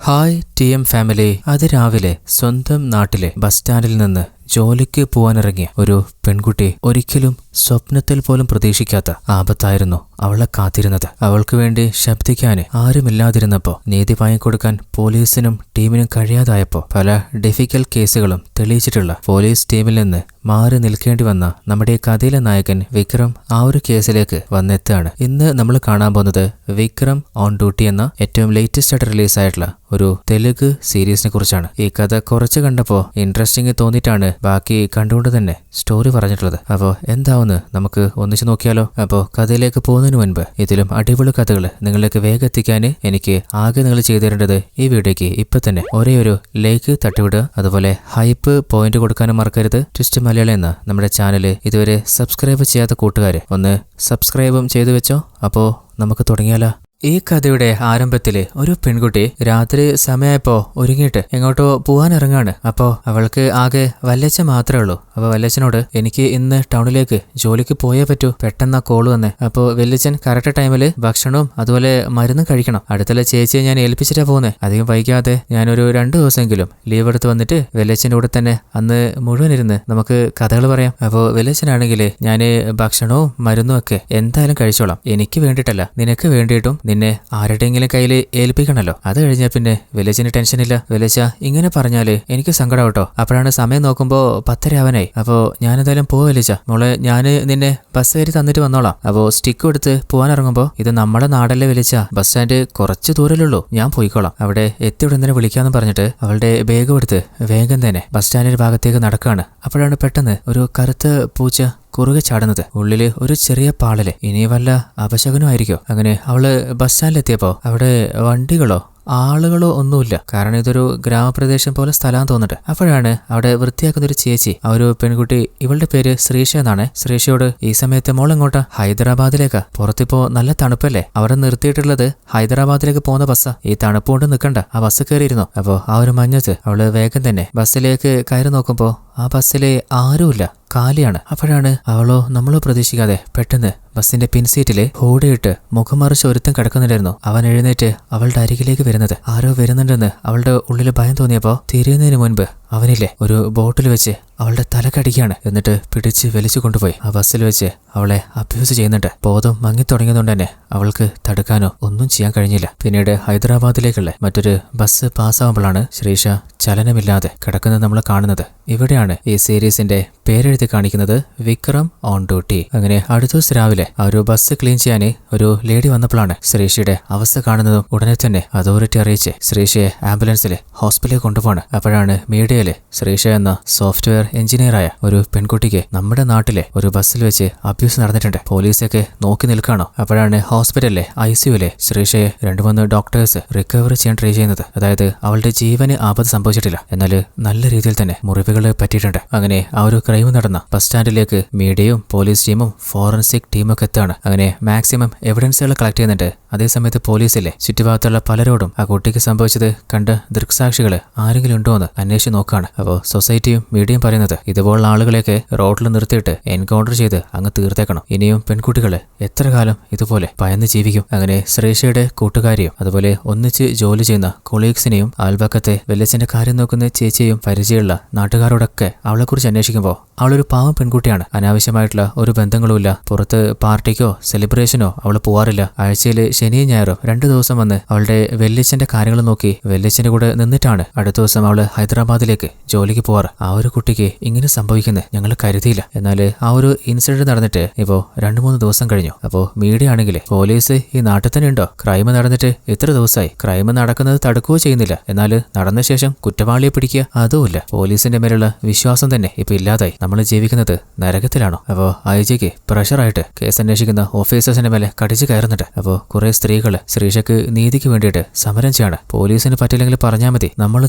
Hi TM family. അതിരാവിലെ സ്വന്തം നാട്ടിലെ ബസ് സ്റ്റാൻഡിൽ നിന്ന് ജോലിക്ക് പോവാനിറങ്ങിയ ഒരു പെൺകുട്ടി ഒരിക്കലും സ്വപ്നത്തിൽ പോലും പ്രതീക്ഷിക്കാത്ത ആപത്തായിരുന്നു അവളെ കാത്തിരുന്നത്. അവൾക്ക് വേണ്ടി ശബ്ദിക്കാന് ആരുമില്ലാതിരുന്നപ്പോ, നീതി വാങ്ങിക്കൊടുക്കാൻ പോലീസിനും ടീമിനും കഴിയാതായപ്പോ, പല ഡിഫിക്കൽട്ട് കേസുകളും തെളിയിച്ചിട്ടുള്ള പോലീസ് ടീമിൽ നിന്ന് മാറി നിൽക്കേണ്ടി വന്ന നമ്മുടെ കഥയിലെ നായകൻ വിക്രം ആ ഒരു കേസിലേക്ക് വന്നെത്തുകയാണ്. ഇന്ന് നമ്മൾ കാണാൻ പോകുന്നത് വിക്രം ഓൺ ഡ്യൂട്ടി എന്ന ഏറ്റവും ലേറ്റസ്റ്റ് ആയിട്ട് റിലീസായിട്ടുള്ള ഒരു തെലുഗ് സീരീസിനെ കുറിച്ചാണ്. ഈ കഥ കുറച്ച് കണ്ടപ്പോ ഇൻട്രസ്റ്റിംഗ് തോന്നിയിട്ടാണ് ബാക്കി കണ്ടുകൊണ്ട് തന്നെ സ്റ്റോറി പറഞ്ഞിട്ടുള്ളത്. അപ്പോ എന്താവുന്ന് നമുക്ക് ഒന്നിച്ചു നോക്കിയാലോ. അപ്പോ കഥയിലേക്ക് പോകുന്നതിന് മുൻപ് ഇതിലും അടിപൊളി കഥകൾ നിങ്ങളിലേക്ക് വേഗം എത്തിക്കാൻ എനിക്ക് ആകെ നിങ്ങൾ ചെയ്തു തരേണ്ടത് ഈ വീഡിയോക്ക് ഇപ്പൊ തന്നെ ഒരേ ഒരു ലൈക്ക് തട്ടിവിടുക, അതുപോലെ ഹൈപ്പ് പോയിന്റ് കൊടുക്കാനും മറക്കരുത്. ട്വിസ്റ്റ് മലയാളം എന്ന നമ്മുടെ ചാനല് ഇതുവരെ സബ്സ്ക്രൈബ് ചെയ്യാത്ത കൂട്ടുകാരെ ഒന്ന് സബ്സ്ക്രൈബും ചെയ്തു വെച്ചോ. അപ്പോ നമുക്ക് തുടങ്ങിയാലോ. ഈ കഥയുടെ ആരംഭത്തില് ഒരു പെൺകുട്ടി രാത്രി സമയമായപ്പോ ഒരുങ്ങിയിട്ട് എങ്ങോട്ടോ പോവാനിറങ്ങാണ്. അപ്പോ അവൾക്ക് ആകെ വല്യച്ഛൻ മാത്രമേ ഉള്ളൂ. അപ്പൊ വല്യച്ഛനോട് എനിക്ക് ഇന്ന് ടൗണിലേക്ക് ജോലിക്ക് പോയേ പറ്റൂ, പെട്ടെന്ന് കോള് വന്നേ. അപ്പോ വല്യച്ഛൻ കറക്റ്റ് ടൈമില് ഭക്ഷണവും അതുപോലെ മരുന്നും കഴിക്കണം. അടുത്തുള്ള ചേച്ചിയെ ഞാൻ ഏൽപ്പിച്ചിട്ടാ പോകുന്നത്. അധികം വൈകാതെ ഞാനൊരു 2 ദിവസമെങ്കിലും ലീവ് എടുത്ത് വന്നിട്ട് വല്യച്ഛൻ്റെ കൂടെ തന്നെ അന്ന് മുഴുവൻ ഇരുന്ന് നമുക്ക് കഥകൾ പറയാം. അപ്പോ വല്യച്ഛനാണെങ്കിൽ ഞാന് ഭക്ഷണവും മരുന്നും ഒക്കെ എന്തായാലും കഴിച്ചോളാം. എനിക്ക് വേണ്ടിയിട്ടല്ല, നിനക്ക് വേണ്ടിയിട്ടും നിന്നെ ആരുടെയെങ്കിലും കയ്യിൽ ഏൽപ്പിക്കണല്ലോ. അത് കഴിഞ്ഞാൽ പിന്നെ വെലച്ചിന് ടെൻഷനില്ല. വെലച്ച ഇങ്ങനെ പറഞ്ഞാല് എനിക്ക് സങ്കടാവട്ടോ. അപ്പോഴാണ് സമയം നോക്കുമ്പോ 10:30 ആവാനായി. അപ്പോ ഞാനെന്തായാലും വെലിച്ച മോളെ, ഞാന് നിന്നെ ബസ് കയറി തന്നിട്ട് വന്നോളാം. അപ്പോ സ്റ്റിക്ക് എടുത്ത് പോകാനിറങ്ങുമ്പോ ഇത് നമ്മുടെ നാടല്ലേ വെലിച്ച, ബസ് സ്റ്റാൻഡ് കുറച്ച് ദൂരല്ലുള്ളൂ, ഞാൻ പോയിക്കോളാം, അവിടെ എത്തിയുടനെ വിളിക്കാന്ന് പറഞ്ഞിട്ട് അവളുടെ ബാഗ് എടുത്ത് വേഗം തന്നെ ബസ് സ്റ്റാൻഡിന്റെ ഭാഗത്തേക്ക് നടക്കാണ്. അപ്പോഴാണ് പെട്ടെന്ന് ഒരു കറുത്ത പൂച്ച കുറുകെ ചാടുന്നത്. ഉള്ളില് ഒരു ചെറിയ പാളല്, ഇനി വല്ല അപശകനും ആയിരിക്കോ. അങ്ങനെ അവള് ബസ് സ്റ്റാൻഡിലെത്തിയപ്പോ അവിടെ വണ്ടികളോ ആളുകളോ ഒന്നുമില്ല. കാരണം ഇതൊരു ഗ്രാമപ്രദേശം പോലെ സ്ഥലം തോന്നിട്ട്. അപ്പോഴാണ് അവിടെ വൃത്തിയാക്കുന്ന ഒരു ചേച്ചി, ആ ഒരു പെൺകുട്ടി, ഇവളുടെ പേര് ശ്രീഷ എന്നാണ്. ശ്രീഷയോട് ഈ സമയത്ത് മോൾ എങ്ങോട്ടാ? ഹൈദരാബാദിലേക്കാ. പുറത്തിപ്പോ നല്ല തണുപ്പല്ലേ, അവിടെ നിർത്തിയിട്ടുള്ളത് ഹൈദരാബാദിലേക്ക് പോകുന്ന ബസ്സാ. ഈ തണുപ്പ് കൊണ്ട് നിൽക്കണ്ട, ആ ബസ് കയറിയിരുന്നു. അപ്പോ ആ ഒരു മഞ്ഞത്ത് അവള് വേഗം തന്നെ ബസ്സിലേക്ക് കയറി നോക്കുമ്പോ ആ ബസ്സിലെ ആരുമില്ല, കാലിയാണ്. അപ്പോഴാണ് അവളോ നമ്മളോ പ്രതീക്ഷിക്കാതെ പെട്ടെന്ന് ബസ്സിന്റെ പിൻസീറ്റില് ഓടിയിട്ട് മുഖം മറിച്ച് ഒരുത്തം കിടക്കുന്നുണ്ടായിരുന്നു. അവൻ എഴുന്നേറ്റ് അവളുടെ അരികിലേക്ക് വരുന്നത്. ആരോ വരുന്നുണ്ടെന്ന് അവളുടെ ഉള്ളില് ഭയം തോന്നിയപ്പോ തിരിയുന്നതിന് മുൻപ് അവനില്ലേ ഒരു ബോട്ടിൽ വെച്ച് അവളുടെ തലക്കടിക്കാണ്. എന്നിട്ട് പിടിച്ച് വലിച്ചു കൊണ്ടുപോയി ആ ബസ്സിൽ വെച്ച് അവളെ അബ്യൂസ് ചെയ്യുന്നുണ്ട്. ബോധം മങ്ങിത്തുടങ്ങിയതുകൊണ്ട് തന്നെ അവൾക്ക് തടുക്കാനോ ഒന്നും ചെയ്യാൻ കഴിഞ്ഞില്ല. പിന്നീട് ഹൈദരാബാദിലേക്കുള്ള മറ്റൊരു ബസ് പാസ്സാവുമ്പോഴാണ് ശ്രീഷ ചലനമില്ലാതെ കിടക്കുന്നത് നമ്മൾ കാണുന്നത്. ഇവിടെയാണ് ഈ സീരീസിന്റെ പേരെഴുതി കാണിക്കുന്നത് വിക്രം ഓൺ ഡ്യൂട്ടി. അങ്ങനെ അടുത്ത ദിവസം രാവിലെ ആ ഒരു ബസ് ക്ലീൻ ചെയ്യാൻ ഒരു ലേഡി വന്നപ്പോഴാണ് ശ്രീഷയുടെ അവസ്ഥ കാണുന്നതും ഉടനെ തന്നെ അതോറിറ്റി അറിയിച്ച് ശ്രീഷയെ ആംബുലൻസിൽ ഹോസ്പിറ്റലിൽ കൊണ്ടുപോവാണ്. അപ്പോഴാണ് മീഡിയയില് ശ്രീഷ എന്ന സോഫ്റ്റ്വെയർ എഞ്ചിനീയറായ ഒരു പെൺകുട്ടിക്ക് നമ്മുടെ നാട്ടിലെ ഒരു ബസ്സിൽ വെച്ച് അബ്യൂസ് നടന്നിട്ടുണ്ട്. പോലീസൊക്കെ നോക്കി നിൽക്കാണോ. അപ്പോഴാണ് ഹോസ്പിറ്റലിലെ ICUവിലെ ശ്രീഷയെ 2-3 ഡോക്ടേഴ്സ് റിക്കവർ ചെയ്യാൻ ട്രൈ ചെയ്യുന്നത്. അതായത് അവളുടെ ജീവന് ആപത്ത് സംഭവിച്ചിട്ടില്ല, എന്നാൽ നല്ല രീതിയിൽ തന്നെ മുറിവുകൾ പറ്റിയിട്ടുണ്ട്. അങ്ങനെ ആ ഒരു ക്രൈം നടന്ന ബസ് സ്റ്റാൻഡിലേക്ക് മീഡിയയും പോലീസ് ടീമും ഫോറൻസിക് ടീമൊക്കെ എത്താണ്. അങ്ങനെ മാക്സിമം എവിഡൻസുകൾ കളക്ട് ചെയ്യുന്നുണ്ട്. അതേസമയത്ത് പോലീസിലെ ചുറ്റുഭാഗത്തുള്ള പലരോടും ആ കുട്ടിക്ക് സംഭവിച്ചത് കണ്ട ദൃക്സാക്ഷികൾ ആരെങ്കിലും ഉണ്ടോ എന്ന് അന്വേഷിച്ച് നോക്കാണ്. അപ്പോൾ സൊസൈറ്റിയും മീഡിയയും പറയുന്നത് ഇതുപോലുള്ള ആളുകളെയൊക്കെ റോഡിൽ നിർത്തിയിട്ട് എൻകൗണ്ടർ ചെയ്ത് അങ്ങ് തീർത്തേക്കണം. ഇനിയും പെൺകുട്ടികള് എത്ര കാലം ഇതുപോലെ ഭയന്ന് ജീവിക്കും. അങ്ങനെ ശ്രീഷയുടെ കൂട്ടുകാരിയും അതുപോലെ ഒന്നിച്ച് ജോലി ചെയ്യുന്ന കൊളീഗ്സിനെയും അയൽപക്കത്തെ വെല്ലച്ചന്റെ കാര്യം നോക്കുന്ന ചേച്ചിയും പരിചയമുള്ള നാട്ടുകാരോടൊക്കെ അവളെക്കുറിച്ച് അന്വേഷിക്കുമ്പോൾ അവളൊരു പാവം പെൺകുട്ടിയാണ്. അനാവശ്യമായിട്ടുള്ള ഒരു ബന്ധങ്ങളുമില്ല. പുറത്ത് പാർട്ടിക്കോ സെലിബ്രേഷനോ അവൾ പോവാറില്ല. ആഴ്ചയിൽ ശനിയും ഞായറും 2 ദിവസം വന്ന് അവളുടെ വെല്ലിച്ചന്റെ കാര്യങ്ങൾ നോക്കി വെല്ലിച്ചന്റെ കൂടെ നിന്നിട്ടാണ് അടുത്ത ദിവസം അവള് ഹൈദരാബാദിലേക്ക് ജോലിക്ക് പോവാറ്. ആ ഒരു കുട്ടിക്ക് ഇങ്ങനെ സംഭവിക്കുന്നത് ഞങ്ങൾ കരുതിയില്ല. എന്നാൽ ആ ഒരു ഇൻസിഡന്റ് നടന്നിട്ട് ഇപ്പോ 2-3 ദിവസം കഴിഞ്ഞു. അപ്പോ മീഡിയ ആണെങ്കിൽ പോലീസ് ഈ നാട്ടിൽ തന്നെ ഉണ്ടോ, ക്രൈം നടന്നിട്ട് ഇത്ര ദിവസമായി, ക്രൈം നടക്കുന്നത് തടുക്കുകയോ ചെയ്യുന്നില്ല, എന്നാൽ നടന്ന ശേഷം കുറ്റവാളിയെ പിടിക്കുക അതുമില്ല. പോലീസിന്റെ മേലുള്ള വിശ്വാസം തന്നെ ഇപ്പൊ ഇല്ലാതായി. നമ്മൾ ജീവിക്കുന്നത് നരകത്തിലാണോ? അപ്പോ IGക്ക് പ്രഷറായിട്ട് കേസ് അന്വേഷിക്കുന്ന ഓഫീസേഴ്സിന്റെ മേലെ കടിച്ചു കയറുന്നുണ്ട്. അപ്പോ കുറെ സ്ത്രീകള് ശ്രീഷക്ക് നീതിക്ക് വേണ്ടിയിട്ട് സമരം ചെയ്യാണ്. പോലീസിന് പറ്റില്ലെങ്കിൽ പറഞ്ഞാൽ മതി, നമ്മൾ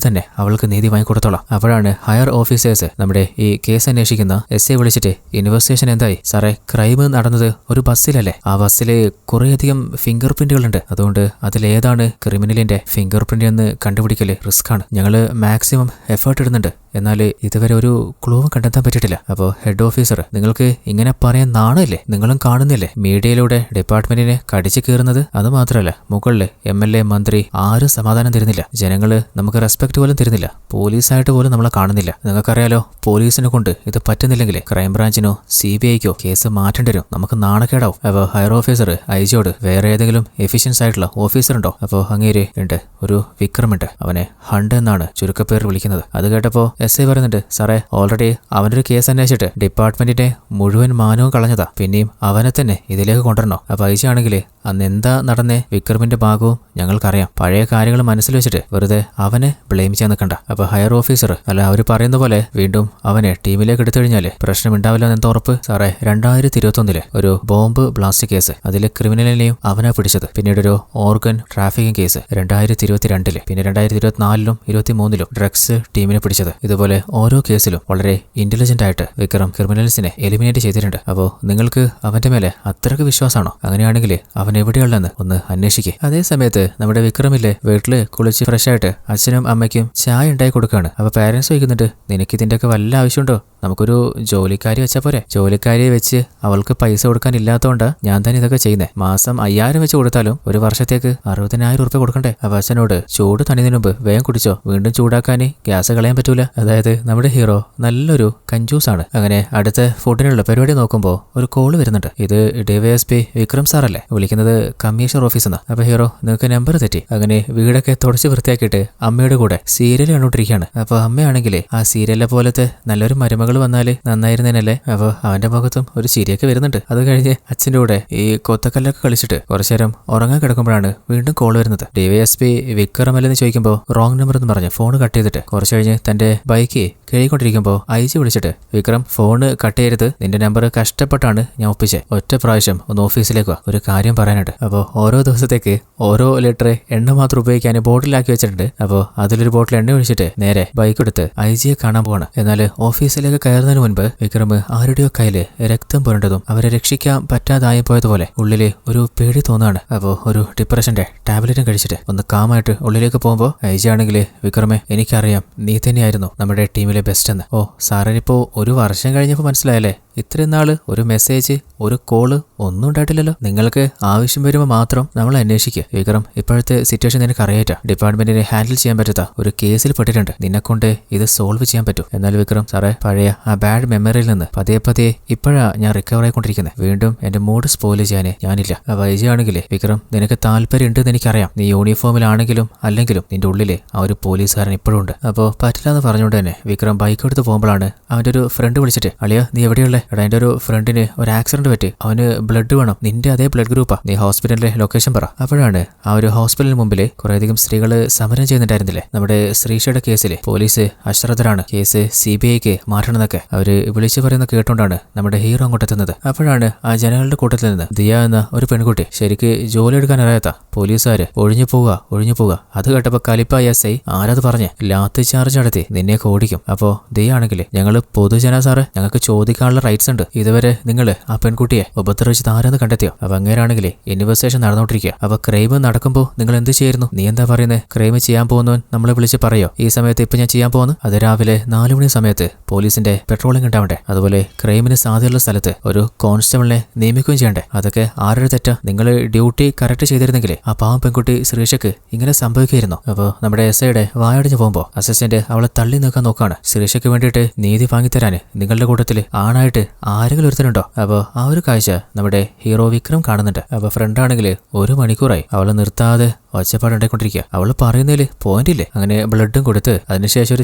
തന്നെ അവൾക്ക് നീതി വാങ്ങിക്കൊടുത്തോളാം. അപ്പോഴാണ് ഹയർ ഓഫീസേഴ്സ് നമ്മുടെ ഈ കേസ് അന്വേഷിക്കുന്ന SI വിളിച്ചിട്ട് ഇൻവെസ്റ്റിഗേഷൻ എന്തായി സാറേ, ക്രൈം നടന്നത് ഒരു ബസ്സിലല്ലേ, ആ ബസ്സില് കുറേയധികം ഫിംഗർ പ്രിന്റുകളുണ്ട്, അതുകൊണ്ട് അതിലേതാണ് ക്രിമിനലിന്റെ ഫിംഗർ പ്രിന്റ് എന്ന് കണ്ടുപിടിക്കല് റിസ്ക് ആണ്, ഞങ്ങള് മാക്സിമം എഫേർട്ട് ഇടുന്നുണ്ട് എന്നാൽ ഇതുവരെ ഒരു ക്ലൂവും കണ്ടെത്താൻ പറ്റിയിട്ടില്ല. അപ്പോൾ ഹെഡ് ഓഫീസർ, നിങ്ങൾക്ക് ഇങ്ങനെ പറയാൻ നാണല്ലേ? നിങ്ങളും കാണുന്നില്ലേ മീഡിയയിലൂടെ ഡിപ്പാർട്ട്മെന്റിനെ കടിച്ചു കീറുന്നത്? അത് മാത്രമല്ല, മുകളില് MLA, മന്ത്രി ആരും സമാധാനം തരുന്നില്ല. ജനങ്ങള് നമുക്ക് റെസ്പെക്ട് പോലും തരുന്നില്ല. പോലീസായിട്ട് പോലും നമ്മളെ കാണുന്നില്ല. നിങ്ങൾക്കറിയാലോ, പോലീസിനെ കൊണ്ട് ഇത് പറ്റുന്നില്ലെങ്കിൽ ക്രൈംബ്രാഞ്ചിനോ CBIക്കോ കേസ് മാറ്റേണ്ടി വരും. നമുക്ക് നാണക്കേടാവും. അപ്പോൾ ഹയർ ഓഫീസർ IG-യോട് വേറെ ഏതെങ്കിലും എഫിഷ്യൻസ് ആയിട്ടുള്ള ഓഫീസർ ഉണ്ടോ? അപ്പോൾ അങ്ങേര് ഉണ്ട്, ഒരു വിക്രമുണ്ട്. അവനെ ഹണ്ട് എന്നാണ് ചുരുക്കപ്പേർ വിളിക്കുന്നത്. അത് കേട്ടപ്പോൾ SI പറയുന്നുണ്ട്, സാറേ ഓൾറെഡി അവനൊരു കേസ് അന്വേഷിച്ചിട്ട് ഡിപ്പാർട്ട്മെന്റിന്റെ മുഴുവൻ മാനവും കളഞ്ഞതാ. പിന്നെയും അവനെ തന്നെ ഇതിലേക്ക് കൊണ്ടുവരണോ? അപ്പോൾ IG ആണെങ്കിൽ അന്ന് എന്താ നടന്നേ വിക്രമിന്റെ ഭാഗവും ഞങ്ങൾക്കറിയാം. പഴയ കാര്യങ്ങൾ മനസ്സിൽ വെച്ചിട്ട് വെറുതെ അവനെ ബ്ലെയിം ചെയ്യാൻ നിൽക്കണ്ട. അപ്പോൾ ഹയർ ഓഫീസർ, അല്ല അവർ പറയുന്ന പോലെ വീണ്ടും അവനെ ടീമിലേക്ക് എടുത്തു കഴിഞ്ഞാൽ പ്രശ്നമുണ്ടാവില്ല എന്ന് എന്താ? സാറേ 2021 ഒരു ബോംബ് ബ്ലാസ്റ്റ് കേസ്, അതിലെ ക്രിമിനലിനെയും അവനാ പിടിച്ചത്. പിന്നീട് ഒരു ഓർഗൻ ട്രാഫിക്കിംഗ് കേസ് 2022, പിന്നെ 2024 23 ഡ്രഗ്സ് ടീമിനെ പിടിച്ചത്. ഇതുപോലെ ഓരോ കേസിലും വളരെ ഇന്റലിജന്റ് ആയിട്ട് വിക്രം ക്രിമിനൽസിനെ എലിമിനേറ്റ് ചെയ്തിട്ടുണ്ട്. അപ്പോൾ നിങ്ങൾക്ക് അവന്റെ മേലെ അത്രയ്ക്ക് വിശ്വാസമാണോ? അങ്ങനെയാണെങ്കിൽ അവൻ എവിടെയുള്ളതെന്ന് ഒന്ന് അന്വേഷിക്കുക. അതേ സമയത്ത് നമ്മുടെ വിക്രമില്ലേ വീട്ടില് കുളിച്ച് ഫ്രഷ് ആയിട്ട് അച്ഛനും അമ്മയ്ക്കും ചായ ഉണ്ടായി കൊടുക്കുകയാണ്. അപ്പോൾ പാരന്റ്സ് ചോദിക്കുന്നുണ്ട്, നിനക്കിതിന്റെയൊക്കെ വല്ല ആവശ്യമുണ്ടോ? നമുക്കൊരു ജോലിക്കാരി വെച്ചാൽ പോരെ? ജോലിക്കാരിയെ വെച്ച് അവൾക്ക് പൈസ കൊടുക്കാൻ ഇല്ലാത്തതുകൊണ്ട് ഞാൻ തന്നെ ഇതൊക്കെ ചെയ്യുന്നേ. മാസം 5000 വെച്ച് കൊടുത്താലും ഒരു വർഷത്തേക്ക് 60,000 ഉറുപ്പിക കൊടുക്കണ്ടേ? അപ്പോൾ അച്ഛനോട്, ചൂട് തണിയതിനു മുമ്പ് വേഗം കുടിച്ചോ, വീണ്ടും ചൂടാക്കാൻ ഗ്യാസ് കളയാൻ പറ്റൂല. അതായത് നമ്മുടെ ഹീറോ നല്ലൊരു കഞ്ചൂസാണ്. അങ്ങനെ അടുത്ത ഫുഡിനുള്ള പരിപാടി നോക്കുമ്പോൾ ഒരു കോള് വരുന്നുണ്ട്. ഇത് DYSP വിക്രം സാറല്ലേ വിളിക്കുന്നത്? കമ്മീഷണർ ഓഫീസെന്ന്. അപ്പോൾ ഹീറോ, നിങ്ങൾക്ക് നമ്പർ തെറ്റി. അങ്ങനെ വീടൊക്കെ തുടച്ച് വൃത്തിയാക്കിയിട്ട് അമ്മയുടെ കൂടെ സീരിയൽ കണ്ടുകൊണ്ടിരിക്കുകയാണ്. അപ്പോൾ അമ്മയാണെങ്കിൽ ആ സീരിയലിലെ പോലത്തെ നല്ലൊരു മരുമകൾ വന്നാല് നന്നായിരുന്നേനല്ലേ? അപ്പോൾ അവന്റെ മുഖത്തും ഒരു ചിരിയൊക്കെ വരുന്നുണ്ട്. അത് കഴിഞ്ഞ് അച്ഛൻ്റെ കൂടെ ഈ കൊത്തക്കല്ലൊക്കെ കളിച്ചിട്ട് കുറച്ചു നേരം ഉറങ്ങാൻ കിടക്കുമ്പോഴാണ് വീണ്ടും കോൾ വരുന്നത്. DYSP വിക്രമല്ലെന്ന് ചോദിക്കുമ്പോൾ റോങ് നമ്പർ എന്ന് പറഞ്ഞ് ഫോൺ കട്ട് ചെയ്തിട്ട് കുറച്ചു കഴിഞ്ഞ് തന്റെ ബൈക്ക് കഴുകിക്കൊണ്ടിരിക്കുമ്പോൾ IG വിളിച്ചിട്ട്, വിക്രം ഫോണ് കട്ട് ചെയ്യരുത്, നിന്റെ നമ്പർ കഷ്ടപ്പെട്ടാണ് ഞാൻ ഒപ്പിച്ചേ, ഒറ്റ പ്രാവശ്യം ഒന്ന് ഓഫീസിലേക്ക് വാ, ഒരു കാര്യം പറയാനുണ്ട്. അപ്പോൾ ഓരോ ദിവസത്തേക്ക് ഓരോ ലിറ്റർ എണ്ണ മാത്രം ഉപയോഗിക്കാൻ ബോട്ടിലാക്കി വെച്ചിട്ടുണ്ട്. അപ്പോൾ അതിലൊരു ബോട്ടിൽ എണ്ണ ഒഴിച്ചിട്ട് നേരെ ബൈക്ക് എടുത്ത് IG-യെ കാണാൻ പോവാണ്. എന്നാൽ ഓഫീസിലേക്ക് കയറുന്നതിന് മുൻപ് വിക്രം ആരുടെയോ കയ്യില് രക്തം പുരണ്ടതും അവരെ രക്ഷിക്കാൻ പറ്റാതായി പോയതുപോലെ ഉള്ളില് ഒരു പേടി തോന്നുകയാണ്. അപ്പോൾ ഒരു ഡിപ്രഷന്റെ ടാബ്ലറ്റും കഴിച്ചിട്ട് ഒന്ന് കാമായിട്ട് ഉള്ളിലേക്ക് പോകുമ്പോൾ IG ആണെങ്കിൽ, വിക്രമേ എനിക്കറിയാം നീ തന്നെയായിരുന്നു നമ്മുടെ ടീമിലെ ബെസ്റ്റ് എന്ന്. ഓ സാറിനിപ്പോ ഒരു വർഷം കഴിഞ്ഞപ്പോൾ മനസ്സിലായല്ലേ? ഇത്രയും നാള് ഒരു മെസ്സേജ്, ഒരു കോള് ഒന്നും ഉണ്ടായിട്ടില്ലല്ലോ. നിങ്ങൾക്ക് ആവശ്യം വരുമ്പോൾ മാത്രം നമ്മൾ അന്വേഷിക്കുക. വിക്രം, ഇപ്പോഴത്തെ സിറ്റുവേഷൻ നിനക്ക് അറിയാറ്റാ. ഡിപ്പാർട്ട്മെന്റിനെ ഹാൻഡിൽ ചെയ്യാൻ പറ്റാത്ത ഒരു കേസിൽ പെട്ടിട്ടുണ്ട്. നിന്നെക്കൊണ്ട് ഇത് സോൾവ് ചെയ്യാൻ പറ്റും. എന്നാൽ വിക്രം സാറേ, പഴയ ആ ബാഡ് മെമ്മറിയിൽ നിന്ന് പതിയെ ഇപ്പോഴാ ഞാൻ റിക്കവർ ആയിക്കൊണ്ടിരിക്കുന്നത്. വീണ്ടും എന്റെ മൂഡ് സ്പോയിൽ ചെയ്യാനേ ഞാനില്ല. IG ആണെങ്കിലേ, വിക്രം നിനക്ക് താല്പര്യം ഉണ്ടെന്ന് എനിക്കറിയാം. നീ യൂണിഫോമിലാണെങ്കിലും അല്ലെങ്കിലും നിന്റെ ഉള്ളില് ആ ഒരു പോലീസുകാരൻ ഇപ്പോഴും ഉണ്ട്. അപ്പോൾ പറ്റില്ല എന്ന് പറഞ്ഞുകൊണ്ട് തന്നെ വിക്രം ബൈക്ക് എടുത്ത് പോകുമ്പോഴാണ് അവന്റെ ഒരു ഫ്രണ്ട് വിളിച്ചിട്ട്, അളിയ നീ എവിടെയുള്ള? എടാ എൻ്റെ ഒരു ഫ്രണ്ടിന് ഒരു ആക്സിഡന്റ് പറ്റി, അവന് ബ്ലഡ് വേണം, നിന്റെ അതേ ബ്ലഡ് ഗ്രൂപ്പാ, നീ ഹോസ്പിറ്റലിലെ ലൊക്കേഷൻ പറ. അപ്പോഴാണ് ആ ഒരു ഹോസ്പിറ്റലിന് മുമ്പിൽ കുറേയധികം സ്ത്രീകള് സമരം ചെയ്യുന്നുണ്ടായിരുന്നില്ലേ? നമ്മുടെ ശ്രീഷയുടെ കേസില് പോലീസ് അശ്രദ്ധരാണ്, കേസ് CBIക്ക് മാറ്റണമെന്നൊക്കെ അവര് വിളിച്ചു പറയുന്ന കേട്ടോണ്ടാണ് നമ്മുടെ ഹീറോ അങ്ങോട്ടെത്തുന്നത്. അപ്പോഴാണ് ആ ജനങ്ങളുടെ കൂട്ടത്തിൽ നിന്ന് ദിയ എന്ന ഒരു പെൺകുട്ടി, ശരിക്ക് ജോലി എടുക്കാൻ അറിയാത്ത പോലീസുകാര് ഒഴിഞ്ഞു പോവുക. അത് കേട്ടപ്പോ കലിപ്പായ SI ആരത് പറഞ്ഞ് ലാത്തി ചാർജ് നടത്തി നിന്നെ ഓടിക്കും. അപ്പോ ദിയ ആണെങ്കിൽ, ഞങ്ങള് പൊതുജന സാറ്, ഞങ്ങൾക്ക് ചോദിക്കാനുള്ള റൈറ്റ്സ് ഉണ്ട്. ഇതുവരെ നിങ്ങൾ ആ പെൺകുട്ടിയെ ഉപദ്രവിച്ചത് ആരെന്ന് കണ്ടെത്തിയോ? അപ്പൊ അങ്ങേരാണെങ്കിൽ ഇൻവെസ്റ്റിഗേഷൻ നടന്നുകൊണ്ടിരിക്കുക. അപ്പൊ ക്രൈം നടക്കുമ്പോൾ നിങ്ങൾ എന്ത് ചെയ്യുന്നു? നീ എന്താ പറയുന്നത്? ക്രൈം ചെയ്യാൻ പോകുന്നവൻ നമ്മളെ വിളിച്ച് പറയോ ഈ സമയത്ത് ഇപ്പൊ ഞാൻ ചെയ്യാൻ പോകുന്നു? അത് രാവിലെ 4 മണി സമയത്ത് പോലീസിന്റെ പെട്രോളിംഗ് ഉണ്ടാവണ്ടേ? അതുപോലെ ക്രൈമിന് സാധ്യതയുള്ള സ്ഥലത്ത് ഒരു കോൺസ്റ്റബിളിനെ നിയമിക്കുകയും ചെയ്യണ്ടേ? അതൊക്കെ ആരുടെ തെറ്റാ? നിങ്ങൾ ഡ്യൂട്ടി കറക്റ്റ് ചെയ്തിരുന്നെങ്കിൽ ആ പാവം പെൺകുട്ടി ശ്രീഷയ്ക്ക് ഇങ്ങനെ സംഭവിക്കായിരുന്നു. അപ്പോൾ നമ്മുടെ SIയുടെ വായടിഞ്ഞു പോകുമ്പോൾ അസിസ്റ്റന്റ് അവളെ തള്ളി നീക്കാൻ നോക്കാണ്. ശ്രീഷയ്ക്ക് വേണ്ടിയിട്ട് നീതി വാങ്ങിത്തരാന് നിങ്ങളുടെ കൂട്ടത്തിൽ ആണായിട്ട് ആരെങ്കിലും ഒരുത്തനുണ്ടോ? അപ്പോൾ ആ ഒരു കാഴ്ച നമ്മുടെ ഹീറോ വിക്രം കാണുന്നുണ്ട്. അപ്പോൾ ഫ്രണ്ടാണെങ്കിൽ 1 മണിക്കൂറായി അവളെ നിർത്താതെ ഒച്ചപ്പാടുണ്ടായിക്കൊണ്ടിരിക്കുക. അവള് പറയുന്നതില് പോയിന്റ് ഇല്ലേ? അങ്ങനെ ബ്ലഡും കൊടുത്ത് അതിനുശേഷം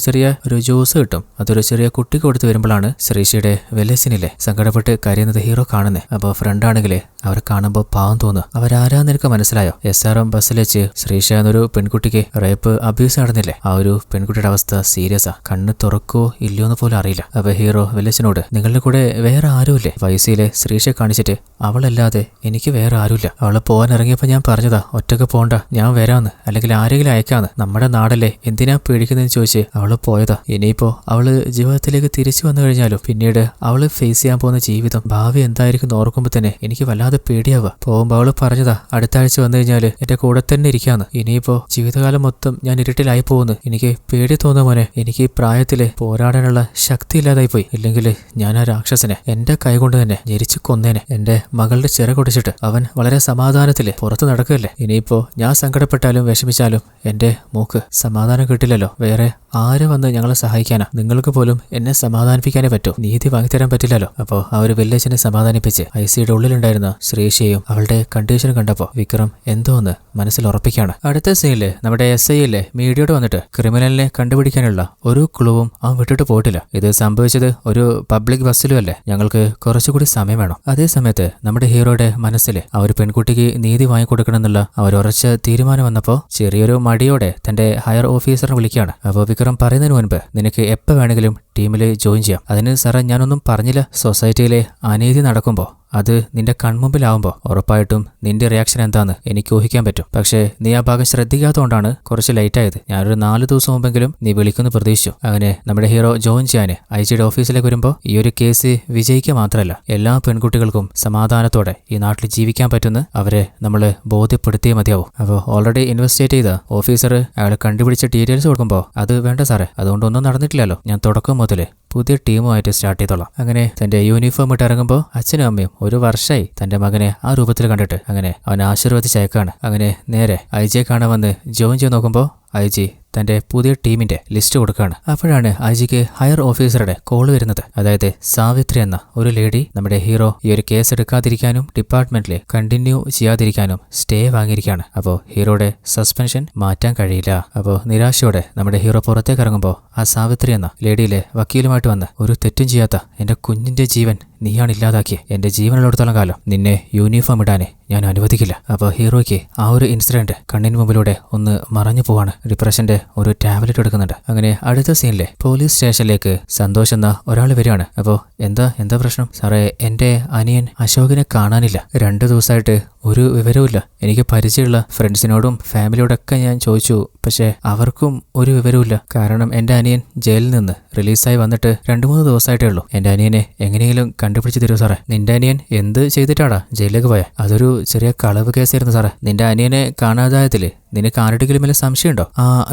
ഒരു ജ്യൂസ് കിട്ടും. അതൊരു ചെറിയ കുട്ടിക്ക് കൊടുത്ത് വരുമ്പോഴാണ് ശ്രീഷയുടെ വെല്ലസിനില്ലേ സങ്കടപ്പെട്ട് കരയുന്നത് ഹീറോ കാണുന്നത്. അപ്പോൾ ഫ്രണ്ടാണെങ്കിൽ അവരെ കാണുമ്പോൾ പാവം തോന്നുക. അവരാരാന്ന് എനിക്ക് മനസ്സിലായോ? SRM ബസ്സിൽ വെച്ച് ശ്രീഷ എന്നൊരു പെൺകുട്ടിക്ക് റേപ്പ് അബ്യൂസ് നടന്നില്ലേ? ആ ഒരു പെൺകുട്ടിയുടെ അവസ്ഥ സീരിയസാ. കണ്ണ് തുറക്കോ ഇല്ലയോ എന്ന് പോലും അറിയില്ല. അപ്പോൾ ഹീറോ വെല്ലസിനോട്, നിങ്ങളുടെ കൂടെ വേറെ ആരുമില്ലേ? വയസ്സിലെ ശ്രീഷയെ കാണിച്ചിട്ട്, അവളല്ലാതെ എനിക്ക് വേറെ ആരുമില്ല. അവള് പോകാൻ ഇറങ്ങിയപ്പോൾ ഞാൻ പറഞ്ഞതാ ഒറ്റക്ക് പോണ്ട, ഞാൻ വരാന്ന്, അല്ലെങ്കിൽ ആരെങ്കിലും അയക്കാന്ന്, നമ്മുടെ നാടല്ലേ, എന്തിനാ പേടിക്കുന്നതെന്ന് ചോദിച്ച് അവള് പോയതാ. ഇനിയിപ്പോ അവള് ജീവിതത്തിലേക്ക് തിരിച്ചു വന്നു കഴിഞ്ഞാലും പിന്നീട് അവള് ഫേസ് ചെയ്യാൻ പോകുന്ന ജീവിതം ഭാവി എന്തായിരിക്കും ഓർക്കുമ്പോൾ തന്നെ എനിക്ക് വല്ലാതെ പേടിയാവുക. പോകുമ്പോൾ അവള് പറഞ്ഞതാ അടുത്ത ആഴ്ച വന്നു കഴിഞ്ഞാല് എന്റെ കൂടെ തന്നെ ഇരിക്കാന്ന്. ഇനിയിപ്പോ ജീവിതകാലം മൊത്തം ഞാൻ ഇരുട്ടിലായി പോകുന്നു. എനിക്ക് പേടി തോന്നുന്ന മോനെ. എനിക്ക് ഈ പ്രായത്തില് പോരാടാനുള്ള ശക്തി ഇല്ലാതായി പോയി. ഇല്ലെങ്കിൽ ഞാൻ ആ രാക്ഷസനെ എന്റെ കൈകൊണ്ട് തന്നെ ഞെരിച്ചു കൊന്നേനെ. എന്റെ മകളുടെ ചിറകൊടിച്ചിട്ട് അവൻ വളരെ സമാധാനത്തില് പുറത്ത് നടക്കുകയല്ലേ. ഇനിയിപ്പോ ഞാൻ സങ്കടപ്പെട്ടാലും വിഷമിച്ചാലും എന്റെ മോക്ക് സമാധാനം കിട്ടില്ലല്ലോ. വേറെ ആര് വന്ന് ഞങ്ങളെ സഹായിക്കാനാ? നിങ്ങൾക്ക് പോലും എന്നെ സമാധാനിപ്പിക്കാനേ പറ്റൂ. നീതി വാങ്ങിത്തരാൻ പറ്റില്ലല്ലോ. അപ്പോ ആ ഒരു വില്ലേജിനെ സമാധാനിപ്പിച്ച് ഐസിയുടെ ഉള്ളിലുണ്ടായിരുന്ന ശ്രീഷയും അവളുടെ കണ്ടീഷൻ കണ്ടപ്പോ വിക്രം എന്തോ ഒന്ന് മനസ്സിൽ ഉറപ്പിക്കാണ്. അടുത്ത സീനില് നമ്മുടെ SI മീഡിയയോട് വന്നിട്ട് ക്രിമിനലിനെ കണ്ടുപിടിക്കാനുള്ള ഒരു ക്ലൂവും അവൻ വിട്ടിട്ട് പോയിട്ടില്ല. ഇത് സംഭവിച്ചത് ഒരു പബ്ലിക് ബസ്സിലും അല്ലേ. ഞങ്ങൾക്ക് കുറച്ചുകൂടി സമയം വേണം. അതേ സമയത്ത് നമ്മുടെ ഹീറോയുടെ മനസ്സിൽ ആ ഒരു പെൺകുട്ടിക്ക് നീതി വാങ്ങിക്കൊടുക്കണം എന്നുള്ള അവരുറച്ച തീരുമാനം വന്നപ്പോ ചെറിയൊരു മടിയോടെ തന്റെ ഹയർ ഓഫീസറിനെ വിളിക്കുകയാണ്. അപ്പോൾ വിക്രം പറയുന്നതിന് മുൻപ് നിനക്ക് എപ്പോൾ വേണമെങ്കിലും ടീമിൽ ജോയിൻ ചെയ്യാം. അതിന് സാറേ ഞാനൊന്നും പറഞ്ഞില്ല. സൊസൈറ്റിയിലെ അനീതി നടക്കുമ്പോൾ അത് നിന്റെ കൺമുമ്പിലാവുമ്പോൾ ഉറപ്പായിട്ടും നിന്റെ റിയാക്ഷൻ എന്താന്ന് എനിക്ക് ഊഹിക്കാൻ പറ്റും. പക്ഷേ നീ ആ ഭാഗം ശ്രദ്ധിക്കാത്തതുകൊണ്ടാണ് കുറച്ച് ലേറ്റ് ആയത്. ഞാനൊരു 4 ദിവസം മുമ്പെങ്കിലും നീ വിളിക്കുന്നു പ്രതീക്ഷിച്ചു. അങ്ങനെ നമ്മുടെ ഹീറോ ജോയിൻ ചെയ്യാൻ IG ഓഫീസിലേക്ക് വരുമ്പോൾ ഈ ഒരു കേസ് വിജയിക്കുക മാത്രമല്ല എല്ലാ പെൺകുട്ടികൾക്കും സമാധാനത്തോടെ ഈ നാട്ടിൽ ജീവിക്കാൻ പറ്റുന്ന അവരെ നമ്മൾ ബോധ്യപ്പെടുത്തിയേ മതിയാവും. അപ്പോൾ ഓൾറെഡി ഇൻവെസ്റ്റിഗേറ്റ് ചെയ്ത ഓഫീസർ അയാളെ കണ്ടുപിടിച്ച ഡീറ്റെയിൽസ് കൊടുക്കുമ്പോൾ അത് വേണ്ട സാറേ, അതുകൊണ്ടൊന്നും നടന്നിട്ടില്ലല്ലോ. ഞാൻ തുടക്കം മുതൽ പുതിയ ടീമുമായിട്ട് സ്റ്റാർട്ട് ചെയ്തോളാം. അങ്ങനെ തന്റെ യൂണിഫോം ഇട്ട് ഇറങ്ങുമ്പോൾ അച്ഛനും അമ്മയും ഒരു വർഷമായി തന്റെ മകനെ ആ രൂപത്തിൽ കണ്ടിട്ട് അങ്ങനെ അവൻ ആശീർവദിച്ചയക്കാണ്. അങ്ങനെ നേരെ IG കാണാൻ വന്ന് ജോയിൻ ചെയ്ത് നോക്കുമ്പോൾ IG തന്റെ പുതിയ ടീമിന്റെ ലിസ്റ്റ് കൊടുക്കുകയാണ്. അപ്പോഴാണ് IGക്ക് ഹയർ ഓഫീസറുടെ കോൾ വരുന്നത്. അതായത് സാവിത്രി എന്ന ഒരു ലേഡി നമ്മുടെ ഹീറോ ഈ ഒരു കേസ് എടുക്കാതിരിക്കാനും ഡിപ്പാർട്ട്മെന്റിൽ കണ്ടിന്യൂ ചെയ്യാതിരിക്കാനും സ്റ്റേ വാങ്ങിയിരിക്കുകയാണ്. അപ്പോൾ ഹീറോയുടെ സസ്പെൻഷൻ മാറ്റാൻ കഴിയില്ല. അപ്പോൾ നിരാശയോടെ നമ്മുടെ ഹീറോ പുറത്തേക്ക് ഇറങ്ങുമ്പോൾ ആ സാവിത്രി എന്ന ലേഡിയിലെ വക്കീലുമായിട്ട് വന്ന് ഒരു തെറ്റും ചെയ്യാത്ത എന്റെ കുഞ്ഞിന്റെ ജീവൻ നീയാണ് ഇല്ലാതാക്കിയ. എന്റെ ജീവനുള്ളിടത്തോളം കാലം നിന്നെ യൂണിഫോം ഇടാനേ ഞാൻ അനുവദിക്കില്ല. അപ്പോൾ ഹീറോയ്ക്ക് ആ ഒരു ഇൻസിഡന്റ് കണ്ണിന് മുമ്പിലൂടെ ഒന്ന് മറഞ്ഞു പോവാണ്. ഡിപ്രഷന്റെ ഒരു ടാബ്ലറ്റ് എടുക്കുന്നുണ്ട്. അങ്ങനെ അടുത്ത സീനിലെ പോലീസ് സ്റ്റേഷനിലേക്ക് സന്തോഷ് എന്ന ഒരാൾ വരികയാണ്. അപ്പോൾ എന്താ പ്രശ്നം? സാറേ, എന്റെ അനിയൻ അശോകിനെ കാണാനില്ല. 2 ദിവസമായിട്ട് ഒരു വിവരവുമില്ല. എനിക്ക് പരിചയമുള്ള ഫ്രണ്ട്സിനോടും ഫാമിലിയോടൊക്കെ ഞാൻ ചോദിച്ചു. പക്ഷേ അവർക്കും ഒരു വിവരവുമില്ല. കാരണം എന്റെ അനിയൻ ജയിലിൽ നിന്ന് റിലീസായി വന്നിട്ട് 2-3 ദിവസമായിട്ടേ ഉള്ളൂ. എന്റെ അനിയനെ എങ്ങനെയെങ്കിലും കണ്ടുപിടിച്ച് തരൂ സാറേ. നിന്റെ അനിയൻ എന്ത് ചെയ്തിട്ടാടാ ജയിലിലേക്ക് പോയ? അതൊരു ചെറിയ കളവ് കേസായിരുന്നു സാറേ. നിന്റെ അനിയനെ കാണാതായതില് നിനക്ക് ആരുടെങ്കിലും വല്ല സംശയമുണ്ടോ?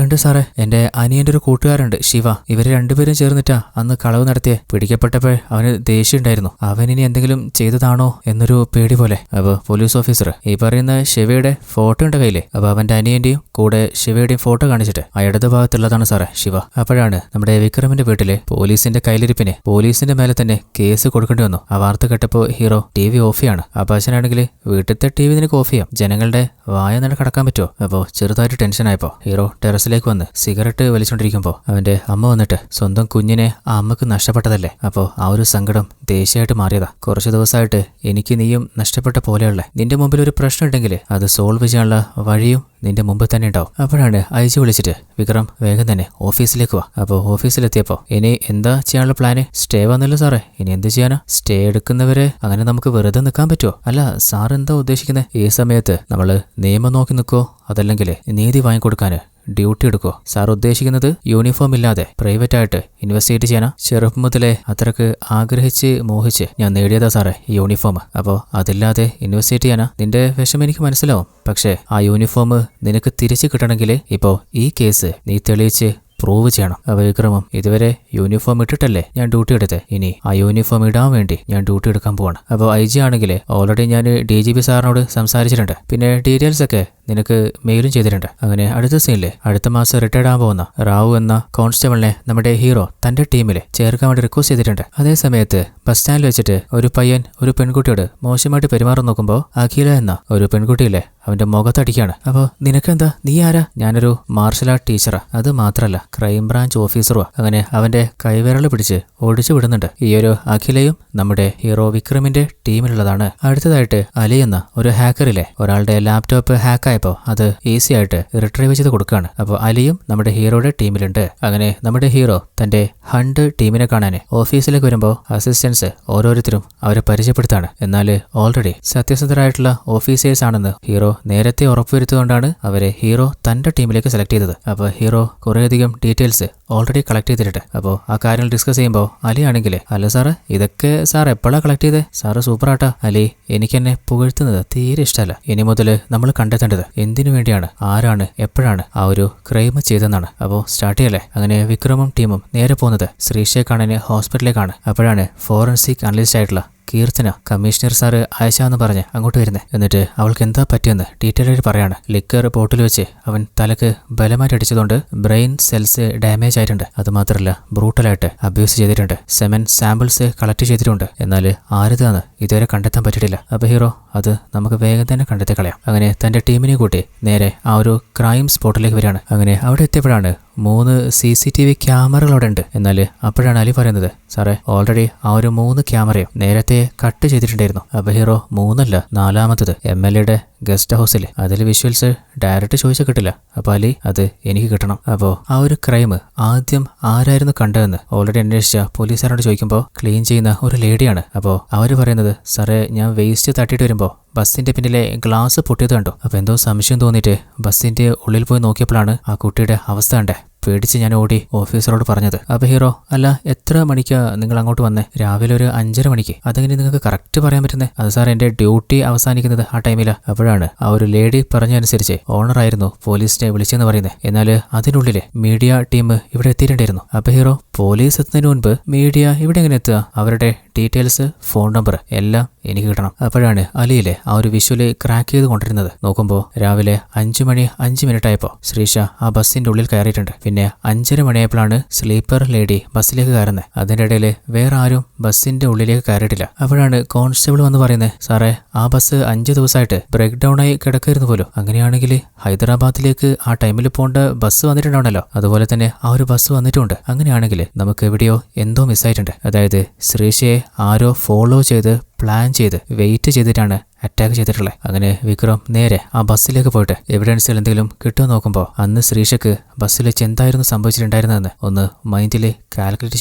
ഉണ്ട് സാറേ, എന്റെ അനിയന്റെ ഒരു കൂട്ടുകാരുണ്ട് ശിവ. ഇവര് 2 പേരും ചേർന്നിട്ടാ അന്ന് കളവ് നടത്തിയേ. പിടിക്കപ്പെട്ടപ്പോൾ അവന് ദേഷ്യം ഉണ്ടായിരുന്നു. അവൻ ഇനി എന്തെങ്കിലും ചെയ്തതാണോ എന്നൊരു പേടി പോലെ. അപ്പോൾ പോലീസ് ഓഫീസർ ഈ പറയുന്ന ശിവയുടെ ഫോട്ടോ ഉണ്ട് കയ്യിലെ. അപ്പോൾ അവന്റെ അനിയന്റെയും കൂടെ ശിവയുടെയും ഫോട്ടോ കാണിച്ചിട്ട് ആ ഇടത് ഭാഗത്തുള്ളതാണ് സാറേ ശിവ. അപ്പോഴാണ് നമ്മുടെ വിക്രമിന്റെ വീട്ടിലെ പോലീസിന്റെ കയ്യിലിരിപ്പിനെ പോലീസിന്റെ മേലെ തന്നെ കേസ് കൊടുക്കേണ്ടി വന്നു. ആ വാർത്ത കേട്ടപ്പോൾ ഹീറോ TV ഓഫ് ചെയ്യാണ്. ആ അച്ഛനാണെങ്കിൽ വീട്ടിലത്തെ TV നിനക്ക് ഓഫ് ചെയ്യാം, ജനങ്ങളുടെ വായ നട കടക്കാൻ പറ്റുമോ? അപ്പോൾ ചെറുതായിട്ട് ടെൻഷനായപ്പോൾ ഹീറോ ടെറസിലേക്ക് വന്ന് സിഗരറ്റ് വലിച്ചോണ്ടിരിക്കുമ്പോൾ അവന്റെ അമ്മ വന്നിട്ട് സ്വന്തം കുഞ്ഞിനെ ആ അമ്മക്ക് നഷ്ടപ്പെട്ടതല്ലേ. അപ്പോൾ ആ ഒരു സങ്കടം ദേഷ്യമായിട്ട് മാറിയതാ. കുറച്ച് ദിവസമായിട്ട് എനിക്ക് നീയും നഷ്ടപ്പെട്ട പോലെയുള്ള നിന്റെ മുമ്പിൽ ഒരു പ്രശ്നം ഉണ്ടെങ്കിൽ അത് സോൾവ് ചെയ്യാനുള്ള വഴിയും നിന്റെ മുമ്പ് തന്നെ ഉണ്ടാവും. അപ്പോഴാണ് IG വിളിച്ചിട്ട് വിക്രം വേഗം തന്നെ ഓഫീസിലേക്ക് വാ. അപ്പോൾ ഓഫീസിലെത്തിയപ്പോൾ ഇനി എന്താ ചെയ്യാനുള്ള പ്ലാന്? സ്റ്റേ വന്നല്ലോ സാറേ, ഇനി എന്ത് ചെയ്യാനാ? സ്റ്റേ എടുക്കുന്നവരെ അങ്ങനെ നമുക്ക് വെറുതെ നിൽക്കാൻ പറ്റുമോ? അല്ല സാർ എന്താ ഉദ്ദേശിക്കുന്നത്? ഈ സമയത്ത് നമ്മള് നിയമം നോക്കി നിൽക്കോ അതല്ലെങ്കിൽ നീതി വാങ്ങിക്കൊടുക്കാന് ഡ്യൂട്ടി എടുക്കോ? സാർ ഉദ്ദേശിക്കുന്നത് യൂണിഫോം ഇല്ലാതെ പ്രൈവറ്റ് ആയിട്ട് ഇൻവെസ്റ്റിഗേറ്റ് ചെയ്യാനാ? ചെറുപ്പം മുതലേ അത്രക്ക് ആഗ്രഹിച്ച് മോഹിച്ച് ഞാൻ നേടിയതാ സാറേ ഈ യൂണിഫോം. അപ്പോൾ അതില്ലാതെ ഇൻവെസ്റ്റിഗേറ്റ് ചെയ്യാനാ? നിന്റെ വിഷമം എനിക്ക് മനസ്സിലാവും. പക്ഷേ ആ യൂണിഫോം നിനക്ക് തിരിച്ചു കിട്ടണമെങ്കിൽ ഇപ്പോൾ ഈ കേസ് നീ തെളിയിച്ച് പ്രൂവ് ചെയ്യണം. വിക്രമം ഇതുവരെ യൂണിഫോം ഇട്ടിട്ടല്ലേ ഞാൻ ഡ്യൂട്ടി എടുത്തത്. ഇനി ആ യൂണിഫോം ഇടാൻ വേണ്ടി ഞാൻ ഡ്യൂട്ടി എടുക്കാൻ പോവാണ്. അപ്പോൾ IG ആണെങ്കിൽ ഓൾറെഡി ഞാൻ DGP സാറിനോട് സംസാരിച്ചിട്ടുണ്ട്. പിന്നെ ഡീറ്റെയിൽസ് ഒക്കെ നിനക്ക് മെയിലും ചെയ്തിട്ടുണ്ട്. അങ്ങനെ അടുത്ത സീനില് അടുത്ത മാസം റിട്ടയർഡ് ആകാൻ പോകുന്ന റാവു എന്ന കോൺസ്റ്റബിളിനെ നമ്മുടെ ഹീറോ തന്റെ ടീമിൽ ചേർക്കാൻ വേണ്ടി റിക്വസ്റ്റ് ചെയ്തിട്ടുണ്ട്. അതേ സമയത്ത് ബസ് സ്റ്റാൻഡിൽ വെച്ചിട്ട് ഒരു പയ്യൻ ഒരു പെൺകുട്ടിയോട് മോശമായിട്ട് പെരുമാറാൻ നോക്കുമ്പോൾ അഖില എന്ന ഒരു പെൺകുട്ടിയില്ലേ അവന്റെ മുഖത്തടിക്കാണ്. അപ്പോൾ നിനക്കെന്താ? നീ ആരാ? ഞാനൊരു മാർഷൽ ആർട്ട് ടീച്ചറാ. അത് മാത്രല്ല ക്രൈംബ്രാഞ്ച് ഓഫീസറുവാ. അങ്ങനെ അവന്റെ കൈവിരൽ പിടിച്ച് ഓടിച്ചു വിടുന്നുണ്ട്. ഈ ഒരു അഖിലയും നമ്മുടെ ഹീറോ വിക്രമിന്റെ ടീമിലുള്ളതാണ്. അടുത്തതായിട്ട് അലി എന്ന ഒരു ഹാക്കറിലെ ഒരാളുടെ ലാപ്ടോപ്പ് ഹാക്കായപ്പോൾ അത് ഈസി ആയിട്ട് റിട്രീവ് ചെയ്ത് കൊടുക്കുകയാണ്. അപ്പോൾ അലിയും നമ്മുടെ ഹീറോയുടെ ടീമിലുണ്ട്. അങ്ങനെ നമ്മുടെ ഹീറോ തന്റെ ഹണ്ട് ടീമിനെ കാണാൻ ഓഫീസിലേക്ക് വരുമ്പോൾ അസിസ്റ്റൻസ് ഓരോരുത്തരും അവരെ പരിചയപ്പെടുത്താണ്. എന്നാൽ ഓൾറെഡി സത്യസന്ധരായിട്ടുള്ള ഓഫീസേഴ്സ് ആണെന്ന് ഹീറോ നേരത്തെ ഉറപ്പുവരുത്തുകൊണ്ടാണ് അവരെ ഹീറോ തന്റെ ടീമിലേക്ക് സെലക്ട് ചെയ്തത്. അപ്പോൾ ഹീറോ കുറേയധികം ഡീറ്റെയിൽസ് ഓൾറെഡി കളക്ട് ചെയ്തിട്ടുണ്ട്. അപ്പോൾ ആ കാര്യങ്ങൾ ഡിസ്കസ് ചെയ്യുമ്പോൾ അലി ആണെങ്കിൽ അല്ല സാറ് ഇതൊക്കെ സാർ എപ്പോഴാണ് കളക്ട് ചെയ്തേ? സാറ് സൂപ്പറാട്ടാ. അലി എനിക്കെന്നെ പുകഴ്ത്തുന്നത് തീരെ ഇഷ്ടമല്ല. ഇനി മുതൽ നമ്മൾ കണ്ടെത്തേണ്ടത് എന്തിനു വേണ്ടിയാണ്, ആരാണ്, എപ്പോഴാണ് ആ ഒരു ക്രൈം ചെയ്തെന്നാണ്. അപ്പോൾ സ്റ്റാർട്ട് ചെയ്യല്ലേ. അങ്ങനെ വിക്രമും ടീമും നേരെ പോകുന്നത് ശ്രീഷയെ കാണാൻ ഹോസ്പിറ്റലിലേക്കാണ്. അപ്പോഴാണ് ഫോറൻസിക് അനലിസ്റ്റ് ആയിട്ടുള്ള കീർത്തന കമ്മീഷണർ സാറ് ആയിഷ എന്ന് പറഞ്ഞ് അങ്ങോട്ട് വരുന്നത്. എന്നിട്ട് അവൾക്ക് എന്താ പറ്റിയെന്ന് ഡീറ്റെയിൽ ആയിട്ട് പറയാണ്. ലിക്കർ ബോട്ടിൽ വെച്ച് അവൻ തലക്ക് ബലമായിട്ട് അടിച്ചതുകൊണ്ട് ബ്രെയിൻ സെൽസ് ഡാമേജ് ആയിട്ടുണ്ട്. അതുമാത്രമല്ല ബ്രൂട്ടലായിട്ട് അബ്യൂസ് ചെയ്തിട്ടുണ്ട്. സെമൻ സാമ്പിൾസ് കളക്ട് ചെയ്തിട്ടുണ്ട്. എന്നാൽ ആരുതാന്ന് ഇതുവരെ കണ്ടെത്താൻ പറ്റിയിട്ടില്ല. അപ്പോൾ ഹീറോ അത് നമുക്ക് വേഗം തന്നെ കണ്ടെത്തി കളയാം. അങ്ങനെ തന്റെ ടീമിനെ കൂട്ടി നേരെ ആ ഒരു ക്രൈം സ്പോട്ടിലേക്ക് വരികയാണ്. അങ്ങനെ അവിടെ എത്തിയപ്പോഴാണ് 3 CCTV ക്യാമറകൾ അവിടെ ഉണ്ട്. എന്നാൽ അപ്പോഴാണ് അലി പറയുന്നത് സാറേ ഓൾറെഡി ആ ഒരു 3 ക്യാമറയും നേരത്തെ കട്ട് ചെയ്തിട്ടുണ്ടായിരുന്നു. അപ്പോൾ ഹീറോ 3 അല്ല 4ാമത്തത് MLAയുടെ ഗസ്റ്റ് ഹൗസിൽ അതിൽ വിഷ്വൽസ് ഡയറക്റ്റ് ചോദിച്ചാൽ കിട്ടില്ല. അപ്പോൾ അലി അത് എനിക്ക് കിട്ടണം. അപ്പോൾ ആ ഒരു ക്രൈം ആദ്യം ആരായിരുന്നു കണ്ടതെന്ന് ഓൾറെഡി അന്വേഷിച്ച പോലീസുകാരോട് ചോദിക്കുമ്പോൾ ക്ലീൻ ചെയ്യുന്ന ഒരു ലേഡിയാണ്. അപ്പോൾ അവർ പറയുന്നത് സാറേ ഞാൻ വേസ്റ്റ് തട്ടിയിട്ട് വരുമ്പോൾ ബസ്സിന്റെ പിന്നിലെ ഗ്ലാസ് പൊട്ടിയത് കണ്ടു. അപ്പോൾ എന്തോ സംശയം തോന്നിയിട്ട് ബസ്സിന്റെ ഉള്ളിൽ പോയി നോക്കിയപ്പോഴാണ് ആ കുട്ടിയുടെ അവസ്ഥ കണ്ടേ. പേടിച്ച് ഞാൻ ഓടി ഓഫീസറോട് പറഞ്ഞത്. അപ്പോൾ ഹീറോ അല്ല എത്ര മണിക്കാ നിങ്ങൾ അങ്ങോട്ട് വന്നേ? രാവിലെ ഒരു 5:30 മണിക്ക്. അതെങ്ങനെ നിങ്ങൾക്ക് കറക്റ്റ് പറയാൻ പറ്റുന്നേ? അത് സാർ എൻ്റെ ഡ്യൂട്ടി അവസാനിക്കുന്നത് ആ ടൈമിലാണ്. അപ്പോഴാണ് ആ ഒരു ലേഡി പറഞ്ഞനുസരിച്ച് ഓണറായിരുന്നു പോലീസിനെ വിളിച്ചെന്ന് പറയുന്നത്. എന്നാൽ അതിനുള്ളിലെ മീഡിയ ടീം ഇവിടെ എത്തിയിട്ടുണ്ടായിരുന്നു. അപ്പോൾ ഹീറോ പോലീസ് എത്തുന്നതിന് മുൻപ് മീഡിയ ഇവിടെ എങ്ങനെ എത്തുക? അവരുടെ ഡീറ്റെയിൽസ്, ഫോൺ നമ്പർ എല്ലാം എനിക്ക് കിട്ടണം. അപ്പോഴാണ് അലിയിലെ ആ ഒരു വിഷ്വല് ക്രാക്ക് ചെയ്ത് കൊണ്ടിരുന്നത്. നോക്കുമ്പോൾ രാവിലെ 5:05 ആയപ്പോൾ ശ്രീഷ ആ ബസ്സിന്റെ ഉള്ളിൽ കയറിയിട്ടുണ്ട്. പിന്നെ 5:30 മണിയായപ്പോഴാണ് സ്ലീപ്പർ ലേഡി ബസ്സിലേക്ക് കയറുന്നത്. അതിന്റെ ഇടയിൽ വേറെ ആരും ബസ്സിന്റെ ഉള്ളിലേക്ക് കയറിയിട്ടില്ല. അപ്പോഴാണ് കോൺസ്റ്റബിൾ വന്ന് പറയുന്നത് സാറേ ആ ബസ് 5 ദിവസമായിട്ട് ബ്രേക്ക് ഡൗൺ ആയി കിടക്കായിരുന്നു പോലും. അങ്ങനെയാണെങ്കിൽ ഹൈദരാബാദിലേക്ക് ആ ടൈമിൽ പോകേണ്ട ബസ് വന്നിട്ടുണ്ടാവണല്ലോ. അതുപോലെ തന്നെ ആ ഒരു ബസ് വന്നിട്ടുണ്ട്. അങ്ങനെയാണെങ്കിൽ നമുക്ക് എവിടെയോ എന്തോ മിസ്സായിട്ടുണ്ട്. അതായത് ശ്രീഷയെ ആരോ ഫോളോ ചെയ്ത് പ്ലാൻ ചെയ്ത് വെയിറ്റ് ചെയ്തിട്ടാണ് അറ്റാക്ക് ചെയ്തിട്ടുള്ളത്. അങ്ങനെ വിക്രം നേരെ ആ ബസ്സിലേക്ക് പോയിട്ട് എവിഡൻസിൽ എന്തെങ്കിലും കിട്ടുമോ നോക്കുമ്പോൾ അന്ന് ശ്രീഷയ്ക്ക് ബസ്സിൽ വെച്ച് എന്തായിരുന്നു സംഭവിച്ചിട്ടുണ്ടായിരുന്നതെന്ന് ഒന്ന് മൈൻഡിൽ കാൽക്കുലേറ്റ്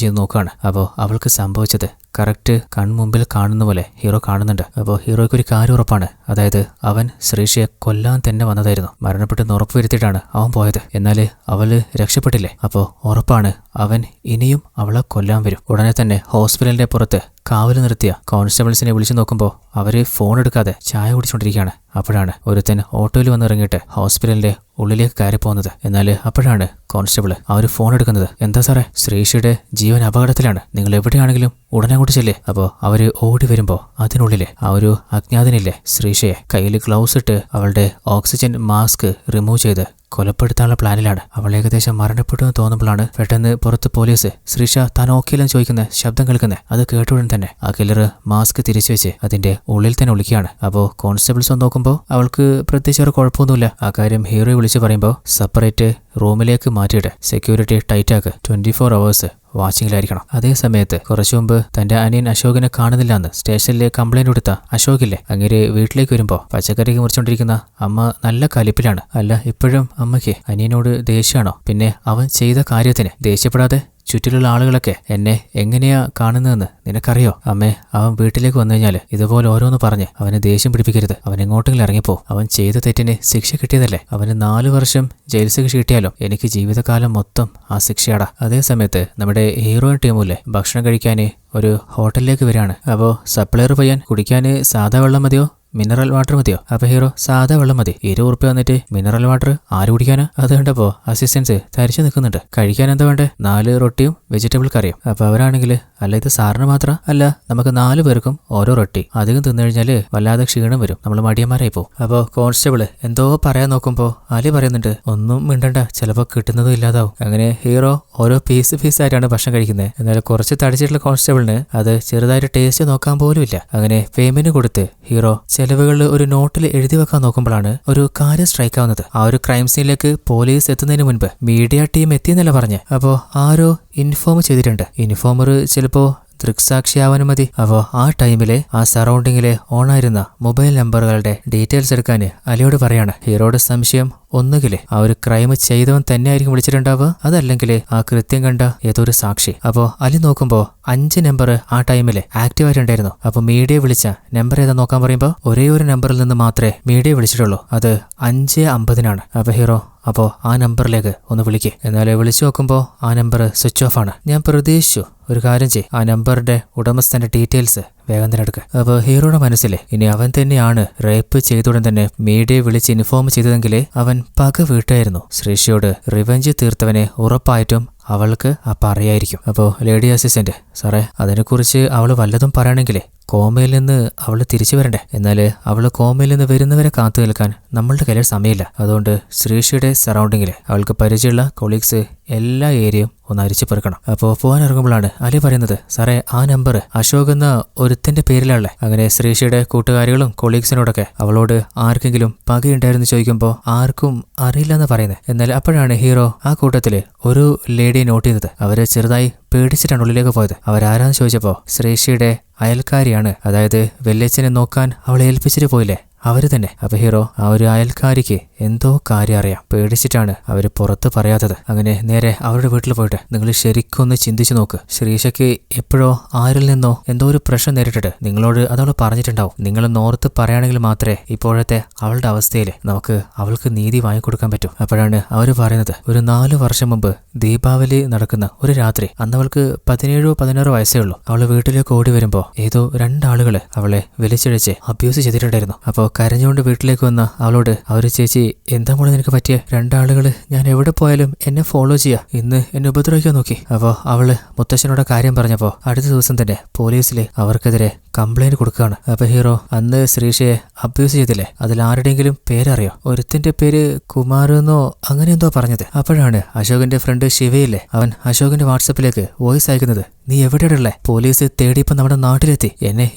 ചെയ്ത് നോക്കുകയാണ്. അപ്പോൾ അവൾക്ക് സംഭവിച്ചത് കറക്റ്റ് കൺമുമ്പിൽ കാണുന്ന പോലെ ഹീറോ കാണുന്നുണ്ട്. അപ്പോൾ ഹീറോയ്ക്ക് ഒരു കാര്യം ഉറപ്പാണ്. അതായത് അവൻ ശ്രീഷയെ കൊല്ലാൻ തന്നെ വന്നതായിരുന്നു. മരണപ്പെട്ടെന്ന് ഉറപ്പുവരുത്തിയിട്ടാണ് അവൻ പോയത്. എന്നാൽ അവള് രക്ഷപ്പെട്ടില്ലേ? അപ്പോൾ ഉറപ്പാണ് അവൻ ഇനിയും അവളെ കൊല്ലാൻ വരും. ഉടനെ തന്നെ ഹോസ്പിറ്റലിന്റെ പുറത്ത് കാവല് നിർത്തിയ കോൺസ്റ്റബിൾസിനെ വിളിച്ചു നോക്കുമ്പോൾ അവര് ഫോൺ എടുക്കാതെ ചായ കുടിച്ചുകൊണ്ടിരിക്കുകയാണ്. അപ്പോഴാണ് ഒരുത്തൻ ഓട്ടോയിൽ വന്നിറങ്ങിയിട്ട് ഹോസ്പിറ്റലിന്റെ ഉള്ളിലേക്ക് കയറി പോകുന്നത്. എന്നാൽ അപ്പോഴാണ് കോൺസ്റ്റബിൾ ആ ഒരു ഫോൺ എടുക്കുന്നത്. എന്താ സാറേ ശ്രീഷയുടെ ജീവൻ അപകടത്തിലാണ്, നിങ്ങൾ എവിടെയാണെങ്കിലും ഉടനെ അങ്ങോട്ട് ചെല്ലേ. അപ്പോൾ അവര് ഓടി വരുമ്പോൾ അതിനുള്ളിലെ ആ ഒരു അജ്ഞാതനില്ലേ ശ്രീഷയെ കയ്യിൽ ഗ്ലൗസ് ഇട്ട് അവളുടെ ഓക്സിജൻ മാസ്ക് റിമൂവ് ചെയ്ത് കൊലപ്പെടുത്താനുള്ള പ്ലാനിലാണ്. അവൾ ഏകദേശം മരണപ്പെട്ടു എന്ന് തോന്നുമ്പോഴാണ് പെട്ടെന്ന് പുറത്ത് പോലീസ് ശ്രീഷ താൻ ഓക്കെയില്ലെന്ന് ചോദിക്കുന്ന ശബ്ദം കേൾക്കുന്നത്. അത് കേട്ടുടൻ തന്നെ ആ കില്ലർ മാസ്ക് തിരിച്ചു വെച്ച് അതിന്റെ ഉള്ളിൽ തന്നെ ഒളിക്കുകയാണ്. അപ്പോൾ കോൺസ്റ്റബിൾസ് ഒന്ന് നോക്കുമ്പോൾ അവൾക്ക് പ്രത്യേകിച്ച് ഒരു കുഴപ്പമൊന്നുമില്ല. ആ കാര്യം ഹീറോയെ വിളിച്ച് പറയുമ്പോൾ സെപ്പറേറ്റ് റൂമിലേക്ക് മാറ്റിയിട്ട് സെക്യൂരിറ്റി ടൈറ്റാക്ക് 24 hours വാച്ചിങ്ങിലായിരിക്കണം. അതേ സമയത്ത് കുറച്ചു മുമ്പ് തന്റെ അനിയൻ അശോകിനെ കാണുന്നില്ലെന്ന് സ്റ്റേഷനിലെ കംപ്ലൈന്റ് കൊടുത്ത അശോകില്ലേ അങ്ങനെ വീട്ടിലേക്ക് വരുമ്പോൾ പച്ചക്കറി മുറിച്ചുകൊണ്ടിരിക്കുന്ന അമ്മ നല്ല കലിപ്പിലാണ്. അല്ല ഇപ്പോഴും അമ്മയ്ക്ക് അനിയനോട് ദേഷ്യമാണോ? പിന്നെ അവൻ ചെയ്ത കാര്യത്തിന് ദേഷ്യപ്പെടാതെ ചുറ്റിലുള്ള ആളുകളൊക്കെ എന്നെ എങ്ങനെയാ കാണുന്നതെന്ന് നിനക്കറിയോ? അമ്മേ അവൻ വീട്ടിലേക്ക് വന്നു കഴിഞ്ഞാൽ ഇതുപോലെ ഓരോന്ന് പറഞ്ഞ് അവനെ ദേഷ്യം പിടിപ്പിക്കരുത്. അവൻ എങ്ങോട്ടെങ്കിലും ഇറങ്ങിപ്പോ. അവൻ ചെയ്ത തെറ്റിന് ശിക്ഷ കിട്ടിയതല്ലേ. അവന് 4 വർഷം ജയിൽ ശിക്ഷ കിട്ടിയാലും എനിക്ക് ജീവിതകാലം മൊത്തം ആ ശിക്ഷയാടാ. അതേ സമയത്ത് നമ്മുടെ ഹീറോയിൻ ടീമിലെ ഭക്ഷണം കഴിക്കാൻ ഒരു ഹോട്ടലിലേക്ക് വരികയാണ്. അപ്പോൾ സപ്ലയർ പയ്യൻ കുടിക്കാൻ സാധാ വെള്ളം മതിയോ മിനറൽ വാട്ടർ മതിയോ? അപ്പൊ ഹീറോ സാധാ വെള്ളം മതി. 20 ഉറുപ്പ്യ വന്നിട്ട് മിനറൽ വാട്ടർ ആര് കുടിക്കാനാ? അത് കണ്ടപ്പോ അസിസ്റ്റൻസ് തരിച്ചു നിൽക്കുന്നുണ്ട്. കഴിക്കാൻ എന്താ വേണ്ടേ? 4 റൊട്ടിയും വെജിറ്റബിൾ കറിയും. അപ്പൊ അവരാണെങ്കിൽ അല്ല ഇത് സാറിന് മാത്രം അല്ല നമുക്ക് 4 പേർക്കും ഓരോ റൊട്ടി. അധികം തിന്നു കഴിഞ്ഞാല് വല്ലാതെ ക്ഷീണം വരും, നമ്മൾ മടിയന്മാരായി പോകും. അപ്പോൾ കോൺസ്റ്റബിള് എന്തോ പറയാൻ നോക്കുമ്പോ അലി പറയുന്നുണ്ട് ഒന്നും മിണ്ടണ്ട, ചിലപ്പോ കിട്ടുന്നതും ഇല്ലാതാവും. അങ്ങനെ ഹീറോ ഓരോ പീസായിട്ടാണ് ഭക്ഷണം കഴിക്കുന്നത്. എന്നാൽ കുറച്ച് തടിച്ചിട്ടുള്ള കോൺസ്റ്റബിളിന് അത് ചെറുതായിട്ട് ടേസ്റ്റ് നോക്കാൻ പോലും ഇല്ല. അങ്ങനെ പേയ്മെന്റ് കൊടുത്ത് ഹീറോ ചെലവുകളിൽ ഒരു നോട്ടിൽ എഴുതി വെക്കാൻ നോക്കുമ്പോഴാണ് ഒരു കാര്യം സ്ട്രൈക്ക് ആവുന്നത്. ആ ഒരു ക്രൈം സീനിലേക്ക് പോലീസ് എത്തുന്നതിന് മുൻപ് മീഡിയ ടീം എത്തിയെന്നല്ല പറഞ്ഞ്. അപ്പോൾ ആരോ ഇൻഫോം ചെയ്തിട്ടുണ്ട്. ഇൻഫോമർ ചിലപ്പോ ദൃക്സാക്ഷിയാവാനും മതി. അപ്പോൾ ആ ടൈമിലെ ആ സറൗണ്ടിങ്ങിലെ ഓണായിരുന്ന മൊബൈൽ നമ്പറുകളുടെ ഡീറ്റെയിൽസ് എടുക്കാൻ അലിയോട് പറയാണ്. ഹീറോയുടെ സംശയം ഒന്നുകിൽ ആ ഒരു ക്രൈം ചെയ്തവൻ തന്നെയായിരിക്കും വിളിച്ചിട്ടുണ്ടാവുക, അതല്ലെങ്കിൽ ആ കൃത്യം കണ്ട ഏതോ ഒരു സാക്ഷി. അപ്പോ അലി നോക്കുമ്പോ 5 നമ്പർ ആ ടൈമില് ആക്റ്റീവ് ആയിട്ടുണ്ടായിരുന്നു. അപ്പൊ മീഡിയ വിളിച്ച നമ്പർ ഏതാ നോക്കാൻ പറയുമ്പോ ഒരേ ഒരു നമ്പറിൽ നിന്ന് മാത്രമേ മീഡിയ വിളിച്ചിട്ടുള്ളൂ. അത് 5:50-നാണ്. അപ്പൊ ഹീറോ അപ്പോ ആ നമ്പറിലേക്ക് ഒന്ന് വിളിക്കേ. എന്നാൽ വിളിച്ചു നോക്കുമ്പോൾ ആ നമ്പർ സ്വിച്ച് ഓഫ് ആണ്. ഞാൻ പ്രതീക്ഷിച്ചു ഒരു കാര്യം ചെയ്യും, ആ നമ്പറിന്റെ ഉടമസ്ഥന്റെ ഡീറ്റെയിൽസ് വേഗം തന്നെ എടുക്കുക. അപ്പൊ ഹീറോയുടെ മനസ്സിലെ ഇനി അവൻ തന്നെയാണ് റേപ്പ് ചെയ്തുടൻ തന്നെ മീഡിയയെ വിളിച്ച് ഇൻഫോം ചെയ്തതെങ്കിൽ അവൻ പക വീട്ടായിരുന്നു. ശ്രീഷയോട് റിവെഞ്ച് തീർത്തവനെ ഉറപ്പായിട്ടും അവൾക്ക് അറിയായിരിക്കും. അപ്പോൾ ലേഡി അസിസ്റ്റന്റ് സാറേ, അതിനെക്കുറിച്ച് അവൾ വല്ലതും പറയണമെങ്കിലേ കോമയിൽ നിന്ന് അവൾ തിരിച്ചു വരണ്ടേ. എന്നാൽ അവൾ കോമയിൽ നിന്ന് വരുന്നവരെ കാത്തു നിൽക്കാൻ നമ്മളുടെ കയ്യിൽ സമയമില്ല. അതുകൊണ്ട് ശ്രീഷയുടെ സറൗണ്ടിങ്ങിൽ അവൾക്ക് പരിചയമുള്ള കൊളീഗ്സ് എല്ലാ ഏരിയയും ഒന്ന് അരിച്ചു പെറുക്കണം. അപ്പോൾ പോകാൻ ഇറങ്ങുമ്പോഴാണ് അലി പറയുന്നത്, സാറേ ആ നമ്പർ അശോക് എന്ന ഒരുത്തന്റെ പേരിലാണല്ലേ. അങ്ങനെ ശ്രീഷയുടെ കൂട്ടുകാരികളും കൊളീഗ്സിനോടൊക്കെ അവളോട് ആർക്കെങ്കിലും പകയുണ്ടായിരുന്നു ചോദിക്കുമ്പോൾ ആർക്കും അറിയില്ലെന്ന് പറയുന്നത്. എന്നാൽ അപ്പോഴാണ് ഹീറോ ആ കൂട്ടത്തില് ഒരു ലേഡിയെ നോട്ട് ചെയ്തത്. അവര് ചെറുതായി പേടിച്ചിട്ടാണ് ഉള്ളിലേക്ക് പോയത്. അവരാരാന്ന് ചോദിച്ചപ്പോ ശ്രീഷയുടെ അയൽക്കാരിയാണ്. അതായത് വെല്ലേച്ചനെ നോക്കാൻ അവളെ ഏൽപ്പിച്ചിട്ട് പോയില്ലേ, അവര് തന്നെ. അപ്പൊ ഹീറോ ആ ഒരു അയൽക്കാരിക്ക് എന്തോ കാര്യം അറിയാം, പേടിച്ചിട്ടാണ് അവര് പുറത്ത് പറയാത്തത്. അങ്ങനെ നേരെ അവരുടെ വീട്ടിൽ പോയിട്ട് നിങ്ങൾ ശരിക്കും ഒന്ന് ചിന്തിച്ചു നോക്ക്. ശ്രീഷയ്ക്ക് എപ്പോഴോ ആരിൽ നിന്നോ എന്തോ ഒരു പ്രശ്നം നേരിട്ടിട്ട് നിങ്ങളോട് അതവൾ പറഞ്ഞിട്ടുണ്ടാവും. നിങ്ങൾ നോർത്ത് പറയുകയാണെങ്കിൽ മാത്രമേ ഇപ്പോഴത്തെ അവളുടെ അവസ്ഥയിൽ നമുക്ക് അവൾക്ക് നീതി വാങ്ങിക്കൊടുക്കാൻ പറ്റൂ. അപ്പോഴാണ് അവര് പറയുന്നത്, ഒരു 4 വർഷം മുമ്പ് ദീപാവലി നടക്കുന്ന ഒരു രാത്രി, അന്ന് അവൾക്ക് 17-16 വയസ്സേ ഉള്ളൂ. അവള് വീട്ടിലേക്ക് ഓടി വരുമ്പോ ഏതോ 2 ആളുകള് അവളെ വലിച്ചിഴച്ച് അബ്യൂസ് ചെയ്തിട്ടുണ്ടായിരുന്നു. അപ്പോ കരഞ്ഞുകൊണ്ട് വീട്ടിലേക്ക് വന്ന അവളോട് അവര്, ചേച്ചി എന്താ മോളെ നിനക്ക് പറ്റിയ? 2 ആളുകള് ഞാൻ എവിടെ പോയാലും എന്നെ ഫോളോ ചെയ്യാ, ഇന്ന് എന്നെ ഉപദ്രവിക്കാൻ നോക്കി. അപ്പോ അവള് മുത്തശ്ശനോട് കാര്യം പറഞ്ഞപ്പോ അടുത്ത ദിവസം തന്നെ പോലീസില് അവർക്കെതിരെ കംപ്ലൈന്റ് കൊടുക്കുകയാണ്. അപ്പൊ ഹീറോ അന്ന് ശ്രീഷയെ അബ്യൂസ് ചെയ്തില്ലേ, അതിൽ ആരുടെയെങ്കിലും പേരറിയോ? ഒരുത്തിന്റെ പേര് കുമാർ എന്നോ അങ്ങനെ എന്തോ പറഞ്ഞത്. അപ്പോഴാണ് അശോകന്റെ ഫ്രണ്ട് ശിവയില്ലേ, അവൻ അശോകന്റെ വാട്സപ്പിലേക്ക് വോയിസ് അയക്കുന്നത്, നീ എവിടെയുള്ളേ? പോലീസ് തേടിയപ്പോ നമ്മുടെ നാട്ടിലെത്തി,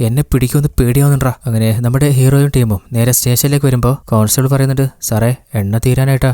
എന്നെ പിടിക്കുമെന്ന് പേടിയാവുന്നുണ്ടാ. അങ്ങനെ നമ്മുടെ ഹീറോയും ടീമും നേരെ സ്റ്റേഷനിലേക്ക് വരുമ്പോ കോൺസ്റ്റബിൾ പറയുന്നുണ്ട്, സാറേ എണ്ണ തീരാനായിട്ടാ.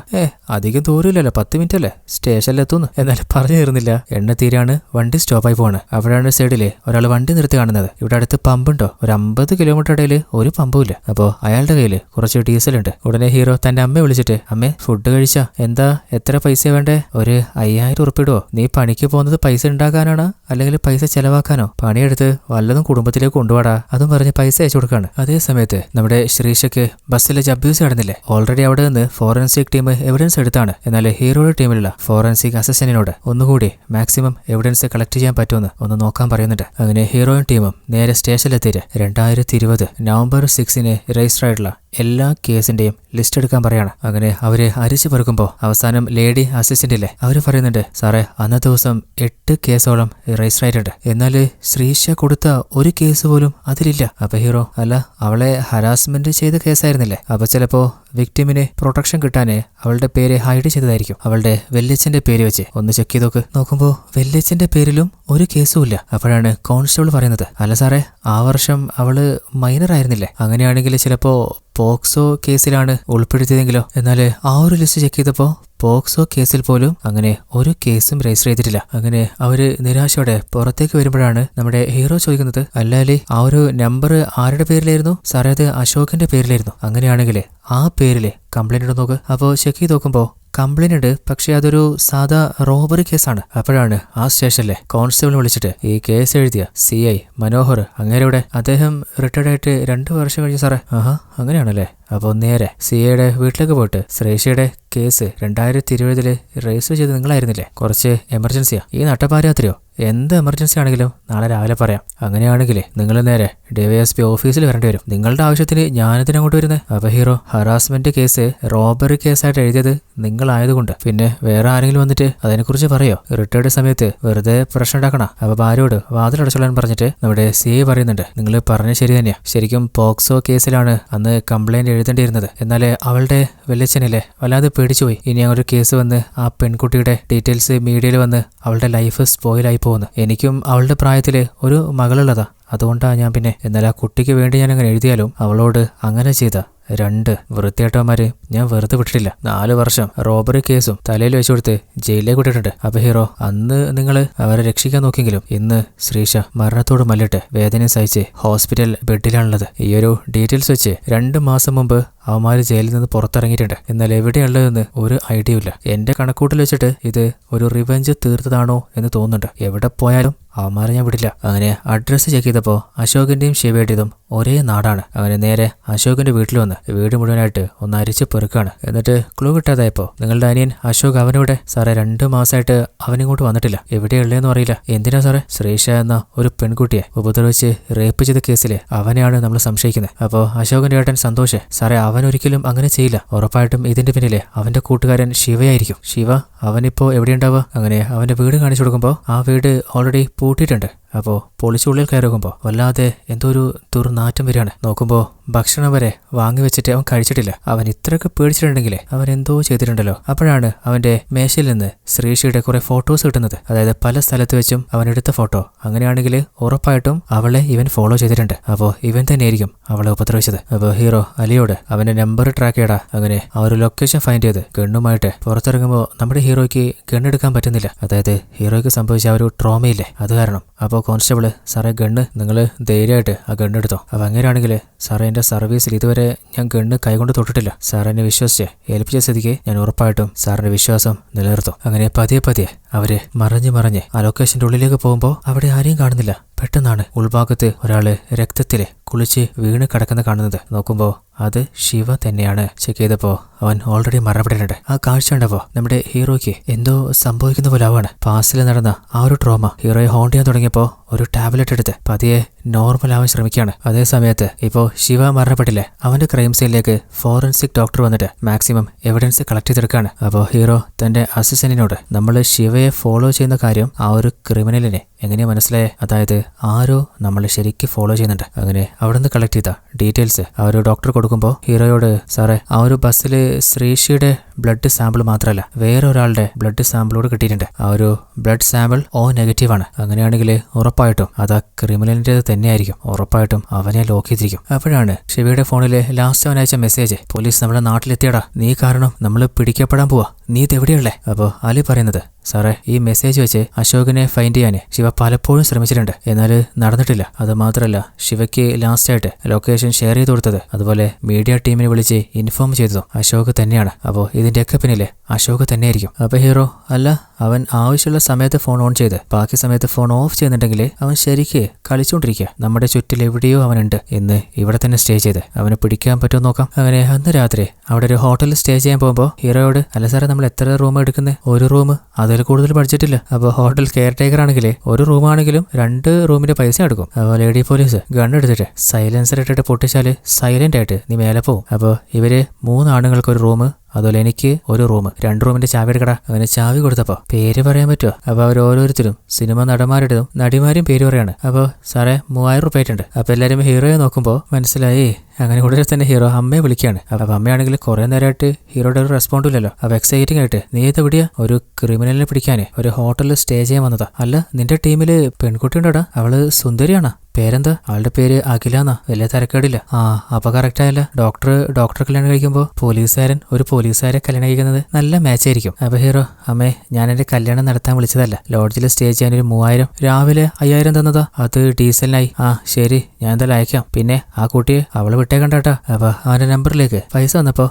അധികം ദൂരമില്ലല്ലോ, 10 മിനിറ്റ് അല്ലേ സ്റ്റേഷനിലെത്തുന്നു. എന്നാൽ പറഞ്ഞു തീർന്നില്ല, എണ്ണ തീരാണ്, വണ്ടി സ്റ്റോപ്പായി പോവാണ്. അവിടെയാണ് സൈഡില് ഒരാൾ വണ്ടി നിർത്തി കാണുന്നത്. ഇവിടെ അടുത്ത് പമ്പുണ്ടോ? ഒരു 50 കിലോമീറ്റർ ഇടയില് ഒരു പമ്പും ഇല്ല. അപ്പോ അയാളുടെ കയ്യില് കുറച്ച് ഡീസൽ ഉണ്ട്. ഉടനെ ഹീറോ തന്റെ അമ്മയെ വിളിച്ചിട്ട്, അമ്മേ ഫുഡ് കഴിച്ചാ? എന്താ എത്ര പൈസ വേണ്ടേ? ഒരു 5000 ഉറുപ്പിടുവോ? നീ പണിക്ക് പോകുന്നത് പൈസ ഉണ്ടാക്കാനാണ് അല്ലെങ്കിൽ പൈസ ചെലവാക്കാനോ? പണിയെടുത്ത് വല്ലതും കുടുംബത്തിലേക്ക് കൊണ്ടുപോടാ. അതും പറഞ്ഞ് പൈസ അയച്ചു കൊടുക്കാണ്. അതേ സമയത്ത് നമ്മുടെ ശ്രീഷയ്ക്ക് ബസ്സിലെ അബ്യൂസ് നടന്നില്ലേ, ഓൾറെഡി അവിടെ നിന്ന് ഫോറൻസിക് ടീം എവിഡൻസ് എടുത്താണ്. എന്നാൽ ഹീറോയുടെ ടീമിലുള്ള ഫോറൻസിക് അസിസ്റ്റന്റിനോട് ഒന്നുകൂടി മാക്സിമം എവിഡൻസ് കളക്ട് ചെയ്യാൻ പറ്റുമെന്ന് ഒന്ന് നോക്കാൻ പറയുന്നുണ്ട്. അങ്ങനെ ഹീറോയും ടീമും നേരെ സ്റ്റേഷനിലെത്തിയിട്ട് 2020 നവംബർ 6 രജിസ്റ്റർ ആയിട്ടുള്ള എല്ലാ കേസിന്റെയും ലിസ്റ്റ് എടുക്കാൻ പറയാണ്. അങ്ങനെ അവര് അരിച്ചു പെറുക്കുമ്പോ അവസാനം ലേഡി അസിസ്റ്റന്റില്ലേ അവര് പറയുന്നുണ്ട്, സാറേ അന്നത്തെ ദിവസം 8 കേസോളം രജിസ്റ്റർ ആയിട്ടുണ്ട്, എന്നാല് ശ്രീഷ കൊടുത്ത ഒരു കേസ് പോലും അതിലില്ല. അപ്പൊ ഹീറോ, അല്ല അവളെ ഹരാസ്മെന്റ് ചെയ്ത കേസായിരുന്നില്ലേ, അപ്പൊ ചിലപ്പോ വിക്ടിമിന് പ്രൊട്ടക്ഷൻ കിട്ടാന് അവളുടെ പേര് ഹൈഡ് ചെയ്തതായിരിക്കും, അവളുടെ വെല്ലിച്ചന്റെ പേര് വെച്ച് ഒന്ന് ചെക്ക് ചെയ്ത് നോക്കുമ്പോ വെല്ലിച്ചന്റെ പേരിലും ഒരു കേസും ഇല്ല. അപ്പോഴാണ് കോൺസ്റ്റബിൾ പറയുന്നത്, അല്ല സാറേ ആ വർഷം അവള് മൈനർ ആയിരുന്നില്ലേ, അങ്ങനെയാണെങ്കിൽ ചിലപ്പോ പോക്സോ കേസിലാണ് ഉൾപ്പെടുത്തിയതെങ്കിലോ? എന്നാല് ആ ഒരു ലിസ്റ്റ് ചെക്ക് ചെയ്തപ്പോ പോക്സോ കേസിൽ പോലും അങ്ങനെ ഒരു കേസും രജിസ്റ്റർ ചെയ്തിട്ടില്ല. അങ്ങനെ അവര് നിരാശയോടെ പുറത്തേക്ക് വരുമ്പോഴാണ് നമ്മുടെ ഹീറോ ചോദിക്കുന്നത്, അല്ലാലേ ആ ഒരു നമ്പർ ആരുടെ പേരിലായിരുന്നു? സാറേ അത് അശോകിന്റെ പേരിലായിരുന്നു. അങ്ങനെയാണെങ്കിൽ ആ പേരില് കംപ്ലൈന്റ് ഉണ്ടോ നോക്ക്. അപ്പോ ചെക്ക് ചെയ്ത് നോക്കുമ്പോ കംപ്ലൈന്റ് ഉണ്ട്, പക്ഷെ അതൊരു സാധാ റോബറി കേസാണ്. അപ്പോഴാണ് ആ സ്റ്റേഷനിലെ കോൺസ്റ്റബിൾ വിളിച്ചിട്ട്, ഈ കേസ് എഴുതിയ CI മനോഹർ അങ്ങേരുടെ, അദ്ദേഹം റിട്ടയർഡ് ആയിട്ട് 2 വർഷം കഴിഞ്ഞു സാറേ. ആഹാ അങ്ങനെയാണല്ലേ. അപ്പോൾ നേരെ CIയുടെ വീട്ടിലേക്ക് പോയിട്ട് ശ്രീഷയുടെ കേസ് 2020 രജിസ്റ്റർ ചെയ്ത് നിങ്ങളായിരുന്നില്ലേ, കുറച്ച് എമർജൻസിയാ, ഈ നട്ടപ്പാരാത്രിയോ എന്ത് എമർജൻസി ആണെങ്കിലും നാളെ രാവിലെ പറയാം. അങ്ങനെയാണെങ്കിൽ നിങ്ങൾ നേരെ DYSP ഓഫീസിൽ വരേണ്ടി വരും, നിങ്ങളുടെ ആവശ്യത്തിന് ഞാനിതിന് അങ്ങോട്ട് വരുന്നത്. അപ്പൊ ഹീറോ, ഹറാസ്മെന്റ് കേസ് റോബറി കേസായിട്ട് എഴുതിയത് നിങ്ങളായതുകൊണ്ട് പിന്നെ വേറെ ആരെങ്കിലും വന്നിട്ട് അതിനെക്കുറിച്ച് പറയോ? റിട്ടയർഡ് സമയത്ത് വെറുതെ പ്രശ്നം ഉണ്ടാക്കണം. അപ്പൊ ഭാര്യയോട് വാതിലടച്ചോളാൻ പറഞ്ഞിട്ട് നമ്മുടെ CI പറയുന്നുണ്ട്, നിങ്ങൾ പറഞ്ഞ ശരി തന്നെയാ, ശരിക്കും പോക്സോ കേസിലാണ് അന്ന് കംപ്ലൈന്റ് എഴുതേണ്ടിയിരുന്നത്, എന്നാലേ അവളുടെ വെല്ലിച്ചനില്ലേ വല്ലാതെ പേടിച്ചുപോയി. ഇനി ഒരു കേസ് വന്ന് ആ പെൺകുട്ടിയുടെ ഡീറ്റെയിൽസ് മീഡിയയിൽ വന്ന് അവളുടെ ലൈഫ് സ്പോയിലായി പോകുന്നു. എനിക്കും അവളുടെ പ്രായത്തില് ഒരു മകളുള്ളതാ, അതുകൊണ്ടാണ് ഞാൻ പിന്നെ, എന്നാൽ ആ കുട്ടിക്ക് വേണ്ടി ഞാൻ അങ്ങനെ എഴുതിയാലും അവളോട് അങ്ങനെ ചെയ്ത 2 വൃത്തിയേട്ടവന്മാര് ഞാൻ വെറുതെ വിട്ടിട്ടില്ല. 4 വർഷം റോബറി കേസും തലയിൽ വെച്ചു കൊടുത്ത് ജയിലിലേക്ക് വിട്ടിട്ടുണ്ട്. അപ്പൊ ഹീറോ, അന്ന് നിങ്ങൾ അവരെ രക്ഷിക്കാൻ നോക്കിയെങ്കിലും ഇന്ന് ശ്രീഷ മരണത്തോട് മല്ലിട്ട് വേദന സഹിച്ച് ഹോസ്പിറ്റൽ ബെഡിലാണുള്ളത്. ഈ ഒരു ഡീറ്റെയിൽസ് വെച്ച് 2 മാസം മുമ്പ് അവന്മാര് ജയിലിൽ നിന്ന് പുറത്തിറങ്ങിയിട്ടുണ്ട്. എന്നാൽ എവിടെയുള്ളതെന്ന് ഒരു ഐഡിയ ഇല്ല. എന്റെ കണക്കൂട്ടിൽ വെച്ചിട്ട് ഇത് ഒരു റിവെഞ്ച് തീർത്തതാണോ എന്ന് തോന്നുന്നുണ്ട്. എവിടെ പോയാലും അവന്മാരെ ഞാൻ വിടില്ല. അങ്ങനെ അഡ്രസ്സ് ചെക്ക് ചെയ്തപ്പോൾ അശോകിന്റെയും ശിവയുടേതും ഒരേ നാടാണ്. അങ്ങനെ നേരെ അശോകിന്റെ വീട്ടിൽ വന്ന് വീട് മുഴുവനായിട്ട് ഒന്ന് അരിച്ച് പെറുക്കാണ്. എന്നിട്ട് ക്ലൂ കിട്ടാതായപ്പോ നിങ്ങളുടെ അനിയൻ അശോക് അവനോടെ സാറേ 2 മാസമായിട്ട് അവനിങ്ങോട്ട് വന്നിട്ടില്ല, എവിടെയുള്ളതെന്നും അറിയില്ല. എന്തിനാ സാറേ? ശ്രീഷ എന്ന ഒരു പെൺകുട്ടിയെ ഉപദ്രവിച്ച് റേപ്പ് ചെയ്ത കേസില് അവനെയാണ് നമ്മൾ സംശയിക്കുന്നത്. അപ്പോ അശോകിന്റെ ഏട്ടൻ സന്തോഷ്, സാറേ അവനൊരിക്കലും അങ്ങനെ ചെയ്യില്ല, ഉറപ്പായിട്ടും ഇതിന്റെ പിന്നിലെ അവന്റെ കൂട്ടുകാരൻ ശിവയായിരിക്കും. ശിവ അവനിപ്പോ എവിടെയുണ്ടാവുക? അങ്ങനെ അവന്റെ വീട് കാണിച്ചു കൊടുക്കുമ്പോ ആ വീട് ഓൾറെഡി പൂട്ടിയിട്ടുണ്ട്. അപ്പോ പൊളിച്ചുള്ളിൽ കയറി നോക്കുമ്പോ വല്ലാതെ എന്തോ ഒരു ദുർനാറ്റം വരികയാണ്. നോക്കുമ്പോ ഭക്ഷണം വരെ വാങ്ങി വെച്ചിട്ട് അവൻ കഴിച്ചിട്ടില്ല. അവൻ ഇത്രയൊക്കെ പേടിച്ചിട്ടുണ്ടെങ്കിലേ അവൻ എന്തോ ചെയ്തിട്ടുണ്ടല്ലോ. അപ്പോഴാണ് അവന്റെ മേശയിൽ നിന്ന് ശ്രീഷയുടെ കുറെ ഫോട്ടോസ് കിട്ടുന്നത്. അതായത് പല സ്ഥലത്ത് വെച്ചും അവൻ എടുത്ത ഫോട്ടോ. അങ്ങനെയാണെങ്കിൽ ഉറപ്പായിട്ടും അവളെ ഇവൻ ഫോളോ ചെയ്തിട്ടുണ്ട്. അപ്പോ ഇവൻ തന്നെയായിരിക്കും അവളെ ഉപദ്രവിച്ചത്. അപ്പോ ഹീറോ അലിയോട് അവന്റെ നമ്പർ ട്രാക്ക് ചെയ്യടാ. അങ്ങനെ ആ ഒരു ലൊക്കേഷൻ ഫൈൻഡ് ചെയ്ത് ഗണ്ണുമായിട്ട് പുറത്തിറങ്ങുമ്പോൾ നമ്മുടെ ഹീറോയ്ക്ക് ഗണ്ണെടുക്കാൻ പറ്റുന്നില്ല. അതായത് ഹീറോയ്ക്ക് സംഭവിച്ച ആ ഒരു ട്രോമയില്ലേ, അത് കാരണം. അപ്പോൾ കോൺസ്റ്റബിള്, സാറേ ഗണ്ണ് നിങ്ങൾ ധൈര്യമായിട്ട് ആ ഗണ്ണെടുത്തോ. അപ്പോൾ അങ്ങനെയാണെങ്കിൽ സാറേ എന്റെ സർവീസിൽ ഇതുവരെ ഞാൻ ഗണ്ണ് കൈകൊണ്ട് തൊട്ടിട്ടില്ല. സാർ എന്നെ വിശ്വസിച്ച് ഏൽപ്പിച്ച സ്ഥിതിക്ക് ഞാൻ ഉറപ്പായിട്ടും സാറിന്റെ വിശ്വാസം നിലനിർത്തും. അങ്ങനെ പതിയെ പതിയെ അവര് മറിഞ്ഞ് ആ ലൊക്കേഷന്റെ ഉള്ളിലേക്ക് പോകുമ്പോൾ അവിടെ ആരെയും കാണുന്നില്ല. പെട്ടെന്നാണ് ഉൾഭാഗത്ത് ഒരാള് രക്തത്തില് കുളിച്ച് വീണ് കിടക്കുന്ന കാണുന്നത്. നോക്കുമ്പോ അത് ശിവ തന്നെയാണ്. ചെക്ക് ചെയ്തപ്പോ അവൻ ഓൾറെഡി മരണപ്പെട്ടിട്ടുണ്ട്. ആ കാഴ്ച കണ്ടപ്പോ നമ്മുടെ ഹീറോയ്ക്ക് എന്തോ സംഭവിക്കുന്ന പോലെ ആവാണ്. പാസ്റ്റിൽ നടന്ന ആ ഒരു ട്രോമ ഹീറോയെ ഹോണ്ട് ചെയ്യാൻ തുടങ്ങിയപ്പോ ഒരു ടാബ്ലറ്റ് എടുത്ത് പതിയെ നോർമൽ ആവാൻ ശ്രമിക്കുകയാണ്. അതേ സമയത്ത് ഇപ്പോ ശിവ മരണപ്പെട്ടില്ലേ, അവന്റെ ക്രൈം സീനിലേക്ക് ഫോറൻസിക് ഡോക്ടർ വന്നിട്ട് മാക്സിമം എവിഡൻസ് കളക്ട് ചെയ്തെടുക്കുകയാണ്. അപ്പോ ഹീറോ തന്റെ അസിസ്റ്റന്റിനോട് നമ്മൾ ശിവയെ ഫോളോ ചെയ്യുന്ന കാര്യം ആ ഒരു ക്രിമിനലിനെ എങ്ങനെയാ മനസ്സിലായേ? അതായത് ആരോ നമ്മൾ ശരിക്കും ഫോളോ ചെയ്യുന്നുണ്ട്. അങ്ങനെ അവിടെ നിന്ന് കളക്ട് ചെയ്ത ഡീറ്റെയിൽസ് ആ ഒരു ഡോക്ടർ കൊടുക്കുമ്പോൾ ഹീറോയോട്, സാറേ ആ ഒരു ബസ്സില് ശ്രീഷിയുടെ ബ്ലഡ് സാമ്പിൾ മാത്രമല്ല വേറെ ഒരാളുടെ ബ്ലഡ് സാമ്പിളോട് കിട്ടിയിട്ടുണ്ട്. ആ ഒരു ബ്ലഡ് സാമ്പിൾ O നെഗറ്റീവ് ആണ്. അങ്ങനെയാണെങ്കിൽ ഉറപ്പായിട്ടും അത് ആ ക്രിമിനലിൻ്റെത് തന്നെയായിരിക്കും. ഉറപ്പായിട്ടും അവനെ ലോക്ക് ചെയ്തിരിക്കും. അപ്പോഴാണ് ശിവയുടെ ഫോണിലെ ലാസ്റ്റ് അവൻ അയച്ച മെസ്സേജ്, പോലീസ് നമ്മുടെ നാട്ടിലെത്തിയടാ, നീ കാരണം നമ്മൾ പിടിക്കപ്പെടാൻ പോവാ, നീ ഇതെവിടെയുള്ളേ? അപ്പോൾ അലി പറയുന്നത്, സാറേ ഈ മെസ്സേജ് വെച്ച് അശോകിനെ ഫൈൻഡ് ചെയ്യാൻ ശിവ പലപ്പോഴും ശ്രമിച്ചിട്ടുണ്ട്, എന്നാൽ നടന്നിട്ടില്ല. അത് മാത്രമല്ല ശിവയ്ക്ക് ലാസ്റ്റ് ആയിട്ട് ലൊക്കേഷൻ ഷെയർ ചെയ്ത് കൊടുത്തത് അതുപോലെ മീഡിയ ടീമിനെ വിളിച്ച് ഇൻഫോം ചെയ്തതും അശോക് തന്നെയാണ്. അപ്പോൾ ഇതിന്റെയൊക്കെ പിന്നിലെ അശോക് തന്നെയായിരിക്കും. അപ്പൊ ഹീറോ, അല്ല അവൻ ആവശ്യമുള്ള സമയത്ത് ഫോൺ ഓൺ ചെയ്ത് ബാക്കി സമയത്ത് ഫോൺ ഓഫ് ചെയ്യുന്നുണ്ടെങ്കിൽ അവൻ ശരിക്ക് കളിച്ചുകൊണ്ടിരിക്കുക. നമ്മുടെ ചുറ്റിൽ എവിടെയോ അവനുണ്ട് എന്ന് ഇവിടെ തന്നെ സ്റ്റേ ചെയ്ത് അവനെ പിടിക്കാൻ പറ്റുമോ നോക്കാം. അങ്ങനെ അന്ന് രാത്രി അവിടെ ഒരു ഹോട്ടലിൽ സ്റ്റേ ചെയ്യാൻ പോകുമ്പോൾ ഹീറോയോട്, അല്ല സാറേ നമ്മൾ എത്ര റൂം എടുക്കുന്നത്? ഒരു റൂം, അതിൽ കൂടുതൽ ബഡ്ജറ്റില്ല. അപ്പോൾ ഹോട്ടൽ കെയർ ടേക്കർ ആണെങ്കിൽ ഒരു റൂമാണെങ്കിലും 2 റൂമിന്റെ പൈസ എടുക്കും. അപ്പോൾ ലേഡി പോലീസ് ഗൺ എടുത്തിട്ട് സൈലൻസർ ഇട്ടിട്ട് പൊട്ടിച്ചാല് സൈലന്റ് ആയിട്ട് നീ മേലെ പോവും. അപ്പോൾ ഇവര് 3 ആണുങ്ങൾക്ക് ഒരു റൂം, അതുപോലെ എനിക്ക് ഒരു റൂം, 2 റൂമിന്റെ ചാവി എടുക്കടാ. അങ്ങനെ ചാവി കൊടുത്തപ്പോ പേര് പറയാൻ പറ്റുമോ? അപ്പൊ അവർ ഓരോരുത്തരും സിനിമ നടന്മാരുടേതും നടിമാരും പേര് പറയാണ്. അപ്പൊ സാറേ 3000 രൂപ ആയിട്ടുണ്ട്. അപ്പൊ എല്ലാരും ഹീറോയെ നോക്കുമ്പോ മനസ്സിലായി. അങ്ങനെ ഉടനെ തന്നെ ഹീറോ അമ്മയെ വിളിക്കുകയാണ്. അപ്പൊ അമ്മയാണെങ്കിൽ കുറെ നേരമായിട്ട് ഹീറോയുടെ ഒരു റെസ്പോണ്ടും ഇല്ലല്ലോ. അപ്പൊ എക്സൈറ്റിംഗ് ആയിട്ട്, നീ ഇതെവിടെയാ? ഒരു ക്രിമിനലിനെ പിടിക്കാന് ഒരു ഹോട്ടലിൽ സ്റ്റേ ചെയ്യാൻ വന്നതാ. അല്ല നിന്റെ ടീമില് പെൺകുട്ടി ഉണ്ടോടാ? അവള് സുന്ദരിയാണോ? പേരെന്താ? ആളുടെ പേര് അഖിലാന്നാ. വലിയ തിരക്കേടില്ല. ആ അപ്പൊ കറക്റ്റ് ആയല്ല. ഡോക്ടർ കല്യാണം കഴിക്കുമ്പോ പോലീസുകാരൻ ഒരു പോലീസുകാരെ കല്യാണം കഴിക്കുന്നത് നല്ല മാച്ച് ആയിരിക്കും. അപ്പൊ ഹീറോ, അമ്മേ ഞാൻ എന്റെ കല്യാണം നടത്താൻ വിളിച്ചതല്ല, ലോഡ്ജിൽ സ്റ്റേ ചെയ്യാൻ ഒരു 3000, രാവിലെ 5000 തന്നതാ. അത് ഡീസലിനായി. ആ ശരി, ഞാൻ എന്തായാലും അയക്കാം. പിന്നെ ആ കുട്ടിയെ അവള് വിട്ടേക്കണ്ടാട്ടാ. അപ്പൊ അവന്റെ നമ്പറിലേക്ക് പൈസ വന്നപ്പോ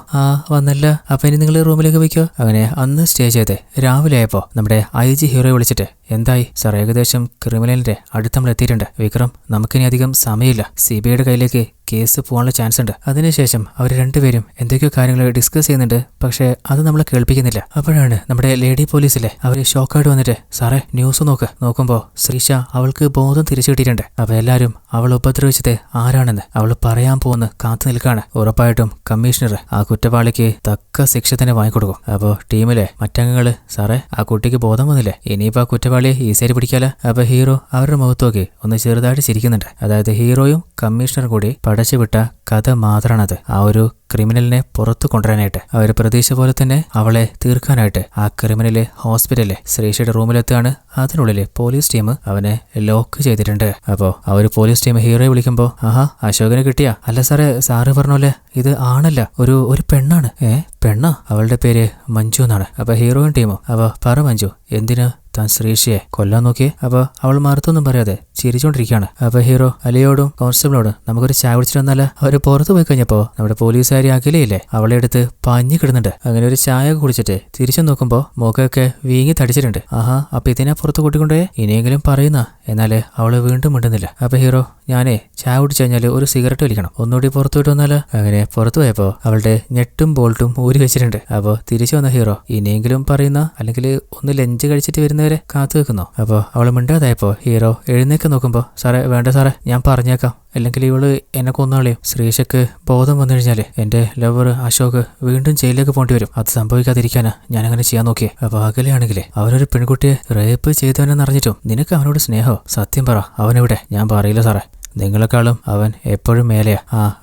വന്നല്ല. അപ്പൊ ഇനി നിങ്ങൾ റൂമിലേക്ക് പോയിക്കോ. അങ്ങനെ അന്ന് സ്റ്റേ ചെയ്ത് രാവിലെ ആയപ്പോ നമ്മുടെ IG ഹീറോയെ വിളിച്ചിട്ട്, എന്തായി സാർ? ഏകദേശം ക്രിമിനലിന്റെ അടുത്ത് നമ്മൾ എത്തിയിട്ടുണ്ട് വിക്രം. നമുക്കിനി അധികം സമയമില്ല. CBIയുടെ കയ്യിലേക്ക് കേസ് പോകാനുള്ള ചാൻസ് ഉണ്ട്. അതിനുശേഷം അവർ രണ്ടുപേരും എന്തൊക്കെയോ കാര്യങ്ങൾ ഡിസ്കസ് ചെയ്യുന്നുണ്ട്. പക്ഷെ അത് നമ്മളെ കേൾപ്പിക്കുന്നില്ല. അപ്പോഴാണ് നമ്മുടെ ലേഡി പോലീസിലെ അവര് ഷോക്കായിട്ട് വന്നിട്ട്, സാറേ ന്യൂസ് നോക്കുമ്പോ ശ്രീഷ അവൾക്ക് ബോധം തിരിച്ചു കിട്ടിയിട്ടുണ്ട്. അപ്പൊ എല്ലാരും അവൾ ഉപദ്രവിച്ചത് ആരാണെന്ന് അവൾ പറയാൻ പോകുന്ന കാത്തു നിൽക്കാണ്. ഉറപ്പായിട്ടും കമ്മീഷണർ ആ കുറ്റവാളിക്ക് തക്ക ശിക്ഷ തന്നെ വാങ്ങിക്കൊടുക്കും. അപ്പോ ടീമിലെ മറ്റംഗങ്ങള്, സാറേ ആ കുട്ടിക്ക് ബോധം വന്നില്ലേ, ഇനിയിപ്പോ ആ കുറ്റവാളിയെ ഈസിയായി പിടിക്കാല. അപ്പൊ ഹീറോ അവരുടെ മുഖത്തോക്കി ഒന്ന് ചെറുതായിട്ട് ചിരിക്കുന്നുണ്ട്. അതായത് ഹീറോയും കമ്മീഷണറും കൂടി പടച്ചുവിട്ട കഥ മാത്രമാണത്. ആ ഒരു ക്രിമിനലിനെ പുറത്തു കൊണ്ടുവരാനായിട്ട്. അവർ പ്രതീക്ഷ പോലെ തന്നെ അവളെ തീർക്കാനായിട്ട് ആ ക്രിമിനല് ഹോസ്പിറ്റലിലെ ശ്രീഷയുടെ റൂമിലെത്തുകയാണ്. അതിനുള്ളിൽ പോലീസ് ടീം അവനെ ലോക്ക് ചെയ്തിട്ടുണ്ട്. അപ്പോ ആ ഒരു പോലീസ് ടീം ഹീറോയെ വിളിക്കുമ്പോ ആഹാ അശോകനെ കിട്ടിയാ? അല്ല സാറേ, സാറ് പറഞ്ഞോലെ ഇത് ആണല്ല, ഒരു പെണ്ണാണ്. പെണ്ണാ? അവളുടെ പേര് മഞ്ജു എന്നാണ്. അപ്പൊ ഹീറോയിൻ ടീമോ അപ്പൊ പറ മഞ്ജു, എന്തിനാ താൻ ശ്രീഷയെ കൊല്ലാൻ നോക്കിയേ? അപ്പൊ അവൾ മറുത്തൊന്നും പറയാതെ ചിരിച്ചോണ്ടിരിക്കുകയാണ്. അപ്പൊ ഹീറോ അലിയോടും കോൺസ്റ്റബിളോടും നമുക്കൊരു ചായ കുടിച്ചിട്ട് വന്നാല? അവര് പുറത്തു പോയി കഴിഞ്ഞപ്പോ നമ്മുടെ പോലീസുകാരി അഖിലയില്ലേ, അവളെ എടുത്ത് പഞ്ഞു കിടന്നുണ്ട്. അങ്ങനെ ഒരു ചായ കുടിച്ചിട്ട് തിരിച്ചു നോക്കുമ്പോ മുഖമൊക്കെ വീങ്ങി തടിച്ചിട്ടുണ്ട്. ആഹാ, അപ്പൊ ഇതിനെ പുറത്ത് കൂട്ടിക്കൊണ്ടേ ഇനിയെങ്കിലും പറയുന്ന. എന്നാല് അവള് വീണ്ടും മിണ്ടുന്നില്ല. അപ്പൊ ഹീറോ, ഞാനേ ചായ കുടിച്ചു കഴിഞ്ഞാല് ഒരു സിഗരറ്റ് വലിക്കണം, ഒന്നുകൂടി പുറത്തു വിട്ട് വന്നാലോ? അങ്ങനെ പുറത്തു പോയപ്പോ അവളുടെ ഞെട്ടും ബോൾട്ടും ഊരി വെച്ചിട്ടുണ്ട്. അപ്പൊ തിരിച്ചു വന്ന ഹീറോ ഇനിയെങ്കിലും പറയുന്ന, അല്ലെങ്കിൽ ഒന്ന് ലഞ്ച് കഴിച്ചിട്ട് വരുന്നവരെ കാത്തു വെക്കുന്നോ? അപ്പൊ അവള് മിണ്ടാതായപ്പോ ഹീറോ എഴുന്നേക്ക് നോക്കുമ്പോ, സാറേ വേണ്ട സാറേ, ഞാൻ പറഞ്ഞേക്കാം, അല്ലെങ്കിൽ ഇവള് എന്നെ കൊന്നുകളയും. ശ്രീഷയ്ക്ക് ബോധം വന്നു കഴിഞ്ഞാല് എന്റെ ലവർ അശോക് വീണ്ടും ജയിലിലേക്ക് പോണ്ടി വരും. അത് സംഭവിക്കാതിരിക്കാനാ ഞാനങ്ങനെ ചെയ്യാൻ നോക്കിയേ. അപ്പൊ അകലെയാണെങ്കിലേ അവനൊരു പെൺകുട്ടിയെ റേപ്പ് ചെയ്തവനെന്ന് അറിഞ്ഞിട്ടും നിനക്ക് അവനോട് സ്നേഹോ? സത്യം പറ, അവനെവിടെ? ഞാൻ പറയില്ല സാറേ, നിങ്ങളെക്കാളും അവൻ എപ്പോഴും മേലെയാ.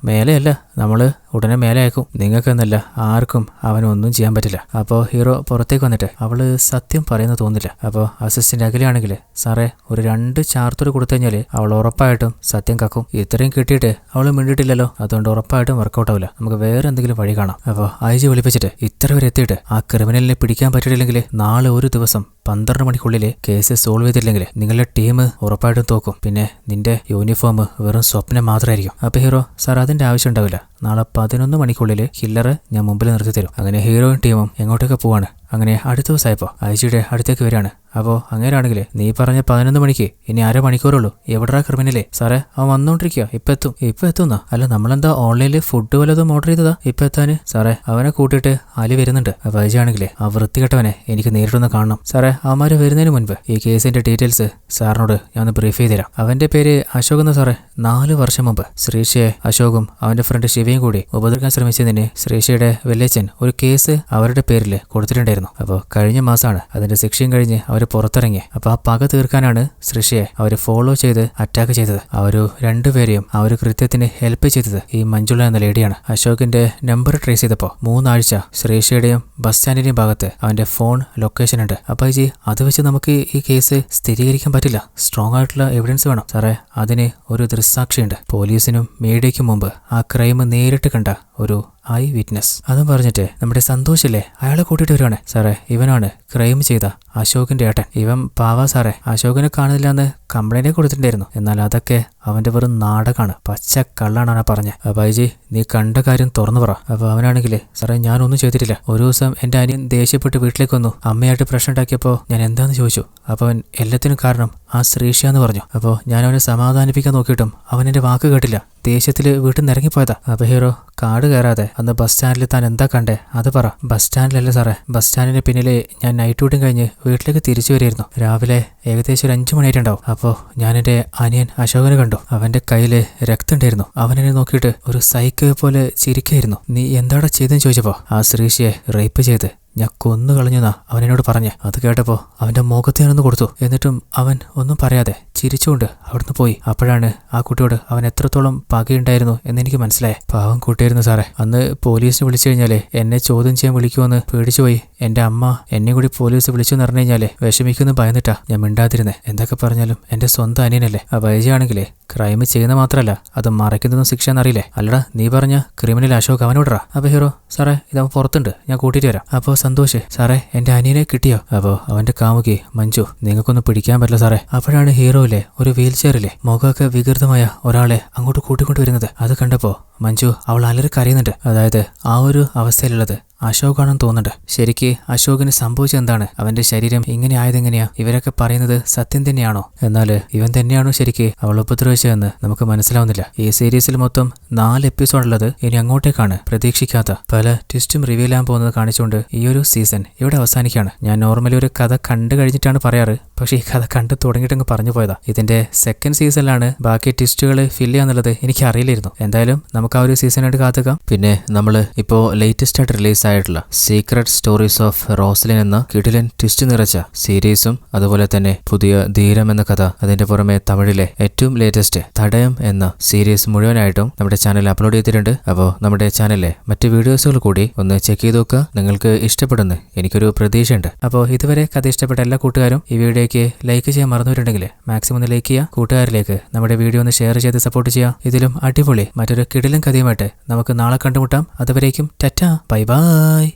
മേലെയല്ല, നമ്മള് ഉടനെ മേലെ അയക്കും. നിങ്ങൾക്കെന്നല്ല ആർക്കും അവനൊന്നും ചെയ്യാൻ പറ്റില്ല. അപ്പോൾ ഹീറോ പുറത്തേക്ക് വന്നിട്ട് അവള് സത്യം പറയുന്ന തോന്നില്ല. അപ്പോൾ അസിസ്റ്റന്റ് അഖിലാണെങ്കിൽ, സാറേ ഒരു 2 ചാർത്തൂർ കൊടുത്തു കഴിഞ്ഞാല് അവൾ ഉറപ്പായിട്ടും സത്യം കക്കും. ഇത്രയും കിട്ടിയിട്ട് അവള് മിണ്ടിട്ടില്ലല്ലോ, അതുകൊണ്ട് ഉറപ്പായിട്ടും വർക്കൗട്ട് ആവില്ല. നമുക്ക് വേറെ എന്തെങ്കിലും വഴി കാണാം. അപ്പോൾ ഐജി വിളിപ്പിച്ചിട്ട് ഇത്ര വരെ എത്തിയിട്ട് ആ ക്രിമിനലിനെ പിടിക്കാൻ പറ്റിയിട്ടില്ലെങ്കിൽ നാളെ ഒരു ദിവസം 12 മണിക്കുള്ളിൽ കേസ് സോൾവ് ചെയ്തില്ലെങ്കിൽ നിങ്ങളുടെ ടീം ഉറപ്പായിട്ടും തോക്കും. പിന്നെ നിന്റെ യൂണിഫോം വെറും സ്വപ്നം മാത്രമായിരിക്കും. അപ്പൊ ഹീറോ, സാർ അതിന്റെ ആവശ്യം ഉണ്ടാവില്ല, നാളെ 11 മണിക്കുള്ളിൽ കില്ലറ് ഞാൻ മുമ്പിൽ നിർത്തി തരും. അങ്ങനെ ഹീറോയും ടീമും എങ്ങോട്ടൊക്കെ പോവാണ്. അങ്ങനെ അടുത്ത ദിവസമായപ്പോ ഐജിയുടെ അടുത്തേക്ക് വരികയാണ്. അപ്പോ അങ്ങനെയാണെങ്കിൽ നീ പറഞ്ഞ 11 മണിക്ക് ഇനി 1/2 മണിക്കൂറുള്ളൂ. എവിടാ ക്രിമിനലേ? സാറേ അവൻ വന്നോണ്ടിരിക്കുക, ഇപ്പൊ എത്തുന്ന. അല്ല നമ്മളെന്താ ഓൺലൈനിൽ ഫുഡ് വല്ലതും ഓർഡർ ചെയ്തതാ? ഇപ്പൊ എത്താന്? സാറേ അവനെ കൂട്ടിയിട്ട് അലി വരുന്നുണ്ട്. അപ്പൊ ഐജി ആണെങ്കിലേ ആ വൃത്തികെട്ടവനെ എനിക്ക് നേരിട്ടൊന്ന് കാണണം. സാറേ അവന്മാര് വരുന്നതിന് മുൻപ് ഈ കേസിന്റെ ഡീറ്റെയിൽസ് സാറിനോട് ഞാൻ ഒന്ന് ബ്രീഫ് ചെയ്തുതരാം. അവന്റെ പേര് അശോക് എന്ന് സാറേ. 4 വർഷം മുമ്പ് ശ്രീഷയെ അശോകും അവന്റെ ഫ്രണ്ട് ശിവയും കൂടി ഉപദ്രവിക്കാൻ ശ്രമിച്ചതിന് ശ്രീഷയുടെ വല്യച്ഛൻ ഒരു കേസ് അവരുടെ പേരിൽ കൊടുത്തിട്ടുണ്ടായിരുന്നു. അപ്പോൾ കഴിഞ്ഞ മാസമാണ് അതിന്റെ ശിക്ഷയും കഴിഞ്ഞ് അവർ പുറത്തിറങ്ങി. അപ്പൊ ആ പക തീർക്കാനാണ് ശ്രീഷയെ അവർ ഫോളോ ചെയ്ത് അറ്റാക്ക് ചെയ്തത്. ആ ഒരു 2 പേരെയും ആ ഒരു കൃത്യത്തിന് ഹെൽപ്പ് ചെയ്തത് ഈ മഞ്ജുള എന്ന ലേഡിയാണ്. അശോകിന്റെ നമ്പർ ട്രേസ് ചെയ്തപ്പോ 3 ആഴ്ച ശ്രീഷയുടെയും ബസ് സ്റ്റാൻഡിന്റെയും ഭാഗത്ത് അവന്റെ ഫോൺ ലൊക്കേഷൻ ഉണ്ട്. അപ്പൊ ജി അത് വെച്ച് നമുക്ക് ഈ കേസ് സ്ഥിരീകരിക്കാൻ പറ്റില്ല, സ്ട്രോങ് ആയിട്ടുള്ള എവിഡൻസ് വേണം. സാറേ അതിന് ഒരു ദൃക്സാക്ഷിയുണ്ട്. പോലീസിനും മീഡിയയ്ക്കും മുമ്പ് ആ ക്രൈം നേരിട്ട് കണ്ട ഒരു ഐ വിറ്റ്നസ്. അതും പറഞ്ഞിട്ട് നമ്മുടെ സന്തോഷില്ലേ, അയാളെ കൂട്ടിയിട്ട് വരുവാണ്. സാറേ ഇവനാണ് ക്രൈം ചെയ്ത അശോകിന്റെ ഏട്ടൻ. ഇവൻ പാവാ സാറേ, അശോകിനെ കാണുന്നില്ല എന്ന് കംപ്ലൈന്റ് കൊടുത്തിട്ടുണ്ടായിരുന്നു. എന്നാൽ അതൊക്കെ അവന്റെ വെറും നാടകമാണ്, പച്ച കള്ളാണ് പറഞ്ഞത്. അപ്പൊ ഐജി നീ കണ്ട കാര്യം തുറന്നു പറ. അപ്പൊ അവനാണെങ്കിലേ, സാറേ ഞാനൊന്നും ചെയ്തിട്ടില്ല. ഒരു ദിവസം എന്റെ അനിയൻ ദേഷ്യപ്പെട്ട് വീട്ടിലേക്ക് വന്നു. അമ്മയായിട്ട് പ്രശ്നം ഉണ്ടാക്കിയപ്പോ ഞാൻ എന്താന്ന് ചോദിച്ചു. അപ്പൊ അവൻ എല്ലാത്തിനും കാരണം ആ ശ്രീഷ എന്ന് പറഞ്ഞു. അപ്പോ ഞാൻ അവനെ സമാധാനിപ്പിക്കാൻ നോക്കിയിട്ടും അവൻ എന്റെ വാക്ക് കേട്ടില്ല. ദേഷ്യത്തില് വീട്ടിൽ നിന്ന് ഇറങ്ങിപ്പോയതാ. അപ്പൊ ഹീറോ, കാട് കയറാതെ അന്ന് ബസ് സ്റ്റാൻഡിൽ താൻ എന്താ കണ്ടേ അത് പറ. ബസ് സ്റ്റാൻഡിലല്ല സാറേ, ബസ് സ്റ്റാൻഡിന് പിന്നില് ഞാൻ നൈറ്റ് ഡ്യൂട്ടിയും കഴിഞ്ഞ് വീട്ടിലേക്ക് തിരിച്ചു വരികയായിരുന്നു. രാവിലെ ഏകദേശം ഒരു 5 മണിയായിട്ടുണ്ടാവും. അപ്പോ ഞാൻ എന്റെ അനിയൻ അശോകനെ കണ്ടു. അവന്റെ കയ്യില് രക്തം ഉണ്ടായിരുന്നു. അവനെന്നെ നോക്കിയിട്ട് ഒരു സൈക്കോ പോലെ ചിരിക്കായിരുന്നു. നീ എന്താടാ ചെയ്തെന്ന് ചോദിച്ചപ്പോ ആ ശ്രീഷയെ റേപ്പ് ചെയ്ത് ഞാൻ കൊന്നു കളഞ്ഞെന്നാ അവനോട് പറഞ്ഞ്. അത് കേട്ടപ്പോ അവന്റെ മുഖത്ത് ഞാനൊന്ന് കൊടുത്തു. എന്നിട്ടും അവൻ ഒന്നും പറയാതെ ചിരിച്ചുകൊണ്ട് അവിടുന്ന് പോയി. അപ്പോഴാണ് ആ കുട്ടിയോട് അവൻ എത്രത്തോളം പകയുണ്ടായിരുന്നു എന്നെനിക്ക് മനസ്സിലായേ. പാവം കുട്ടിയായിരുന്നു സാറേ. അന്ന് പോലീസിനെ വിളിച്ചു കഴിഞ്ഞാലേ എന്നെ ചോദ്യം ചെയ്യാൻ വിളിക്കുമെന്ന് പേടിച്ചുപോയി. എന്റെ അമ്മ എന്നെ കൂടി പോലീസ് വിളിച്ചു എന്ന് പറഞ്ഞു കഴിഞ്ഞാലേ വിഷമിക്കുന്നു ഭയന്നിട്ടാ ഞാൻ മിണ്ടാതിരുന്നേ. എന്തൊക്കെ പറഞ്ഞാലും എന്റെ സ്വന്തം അനിയനല്ലേ. ആ വൈജയാണെങ്കിലേ ക്രൈം ചെയ്യുന്ന മാത്രമല്ല അത് മറയ്ക്കുന്നതും ശിക്ഷ എന്നറിയില്ലേ. അല്ലടാ നീ പറഞ്ഞ ക്രിമിനൽ അശോക് അവനോടറാ. അപ്പൊ ഹീറോ, സാറേ ഇതവൻ പുറത്തുണ്ട്, ഞാൻ കൂട്ടിയിട്ട് വരാം. അപ്പോ സന്തോഷ്, സാറേ എന്റെ അനിയനെ കിട്ടിയോ? അപ്പോ അവന്റെ കാമുകി മഞ്ജു, നിങ്ങൾക്കൊന്നും പിടിക്കാൻ പറ്റില്ല സാറേ. അപ്പോഴാണ് ഹീറോയിലെ ഒരു വീൽ ചെയറിലെ മുഖമൊക്കെ വികൃതമായ ഒരാളെ അങ്ങോട്ട് കൂട്ടിക്കൊണ്ടുവരുന്നത്. അത് കണ്ടപ്പോ മഞ്ജു അവൾ അലറി കരയുന്നുണ്ട്. അതായത് ആ ഒരു അവസ്ഥയിലുള്ളത് അശോകാണെന്ന് തോന്നുന്നുണ്ട്. ശരിക്ക് അശോകിന് സംഭവിച്ചത് എന്താണ്? അവന്റെ ശരീരം ഇങ്ങനെ ആയതെങ്ങനെയാ? ഇവരൊക്കെ പറയുന്നത് സത്യം തന്നെയാണോ? എന്നാല് ഇവൻ തന്നെയാണോ ശരിക്ക് അവൾ ഉപദ്രവിച്ചതെന്ന് നമുക്ക് മനസ്സിലാവുന്നില്ല. ഈ സീരീസിൽ മൊത്തം 4 എപ്പിസോഡുള്ളത്. ഇനി അങ്ങോട്ടേക്കാണ് പ്രതീക്ഷിക്കാത്ത പല ട്വിസ്റ്റും റിവീൽ ചെയ്യാൻ പോകുന്നത് കാണിച്ചുകൊണ്ട് ഈ ഒരു സീസൺ ഇവിടെ അവസാനിക്കുകയാണ്. ഞാൻ നോർമലി ഒരു കഥ കണ്ടു കഴിഞ്ഞിട്ടാണ് പറയാറ്, പക്ഷേ ഈ കഥ കണ്ടു തുടങ്ങിയിട്ടങ്ങ് പറഞ്ഞു പോയതാ. ഇതിന്റെ സെക്കൻഡ് സീസണിലാണ് ബാക്കി ട്വിസ്റ്റുകൾ ഫില്ല് ചെയ്യാന്നുള്ളത് എനിക്ക് അറിയില്ലായിരുന്നു. എന്തായാലും നമുക്ക് ആ ഒരു സീസണായിട്ട് കാത്തുക്കാം. പിന്നെ നമ്മള് ഇപ്പോ ലേറ്റസ്റ്റ് ആയിട്ട് റിലീസ് ആയിട്ടുള്ള സീക്രട്ട് സ്റ്റോറീസ് ഓഫ് റോസ്ലിൻ എന്ന കിടിലൻ ട്വിസ്റ്റ് നിറച്ച സീരീസും അതുപോലെ തന്നെ പുതിയ ധീരം എന്ന കഥ, അതിന്റെ പുറമെ തമിഴിലെ ഏറ്റവും ലേറ്റസ്റ്റ് തടയം എന്ന സീരീസ് മുഴുവനായിട്ടും നമ്മുടെ ചാനൽ അപ്ലോഡ് ചെയ്തിട്ടുണ്ട്. അപ്പോൾ നമ്മുടെ ചാനലിലെ മറ്റ് വീഡിയോസുകൾ കൂടി ഒന്ന് ചെക്ക് ചെയ്ത് നോക്കുക. നിങ്ങൾക്ക് ഇഷ്ടപ്പെടുന്നു എനിക്കൊരു പ്രതീക്ഷയുണ്ട്. അപ്പോൾ ഇതുവരെ കഥ ഇഷ്ടപ്പെട്ട എല്ലാ കൂട്ടുകാരും ഈ വീഡിയോയ്ക്ക് ലൈക്ക് ചെയ്യാൻ മറന്നിട്ടുണ്ടെങ്കിൽ മാക്സിമം ഒന്ന് ലൈക്ക് ചെയ്യുക. കൂട്ടുകാരിലേക്ക് നമ്മുടെ വീഡിയോ ഒന്ന് ഷെയർ ചെയ്ത് സപ്പോർട്ട് ചെയ്യുക. ഇതിലും അടിപൊളി മറ്റൊരു കിടിലൻ കഥയുമായിട്ട് നമുക്ക് നാളെ കണ്ടുമുട്ടാം. അതുവരേക്കും ടാറ്റാ, ബൈ ബൈ.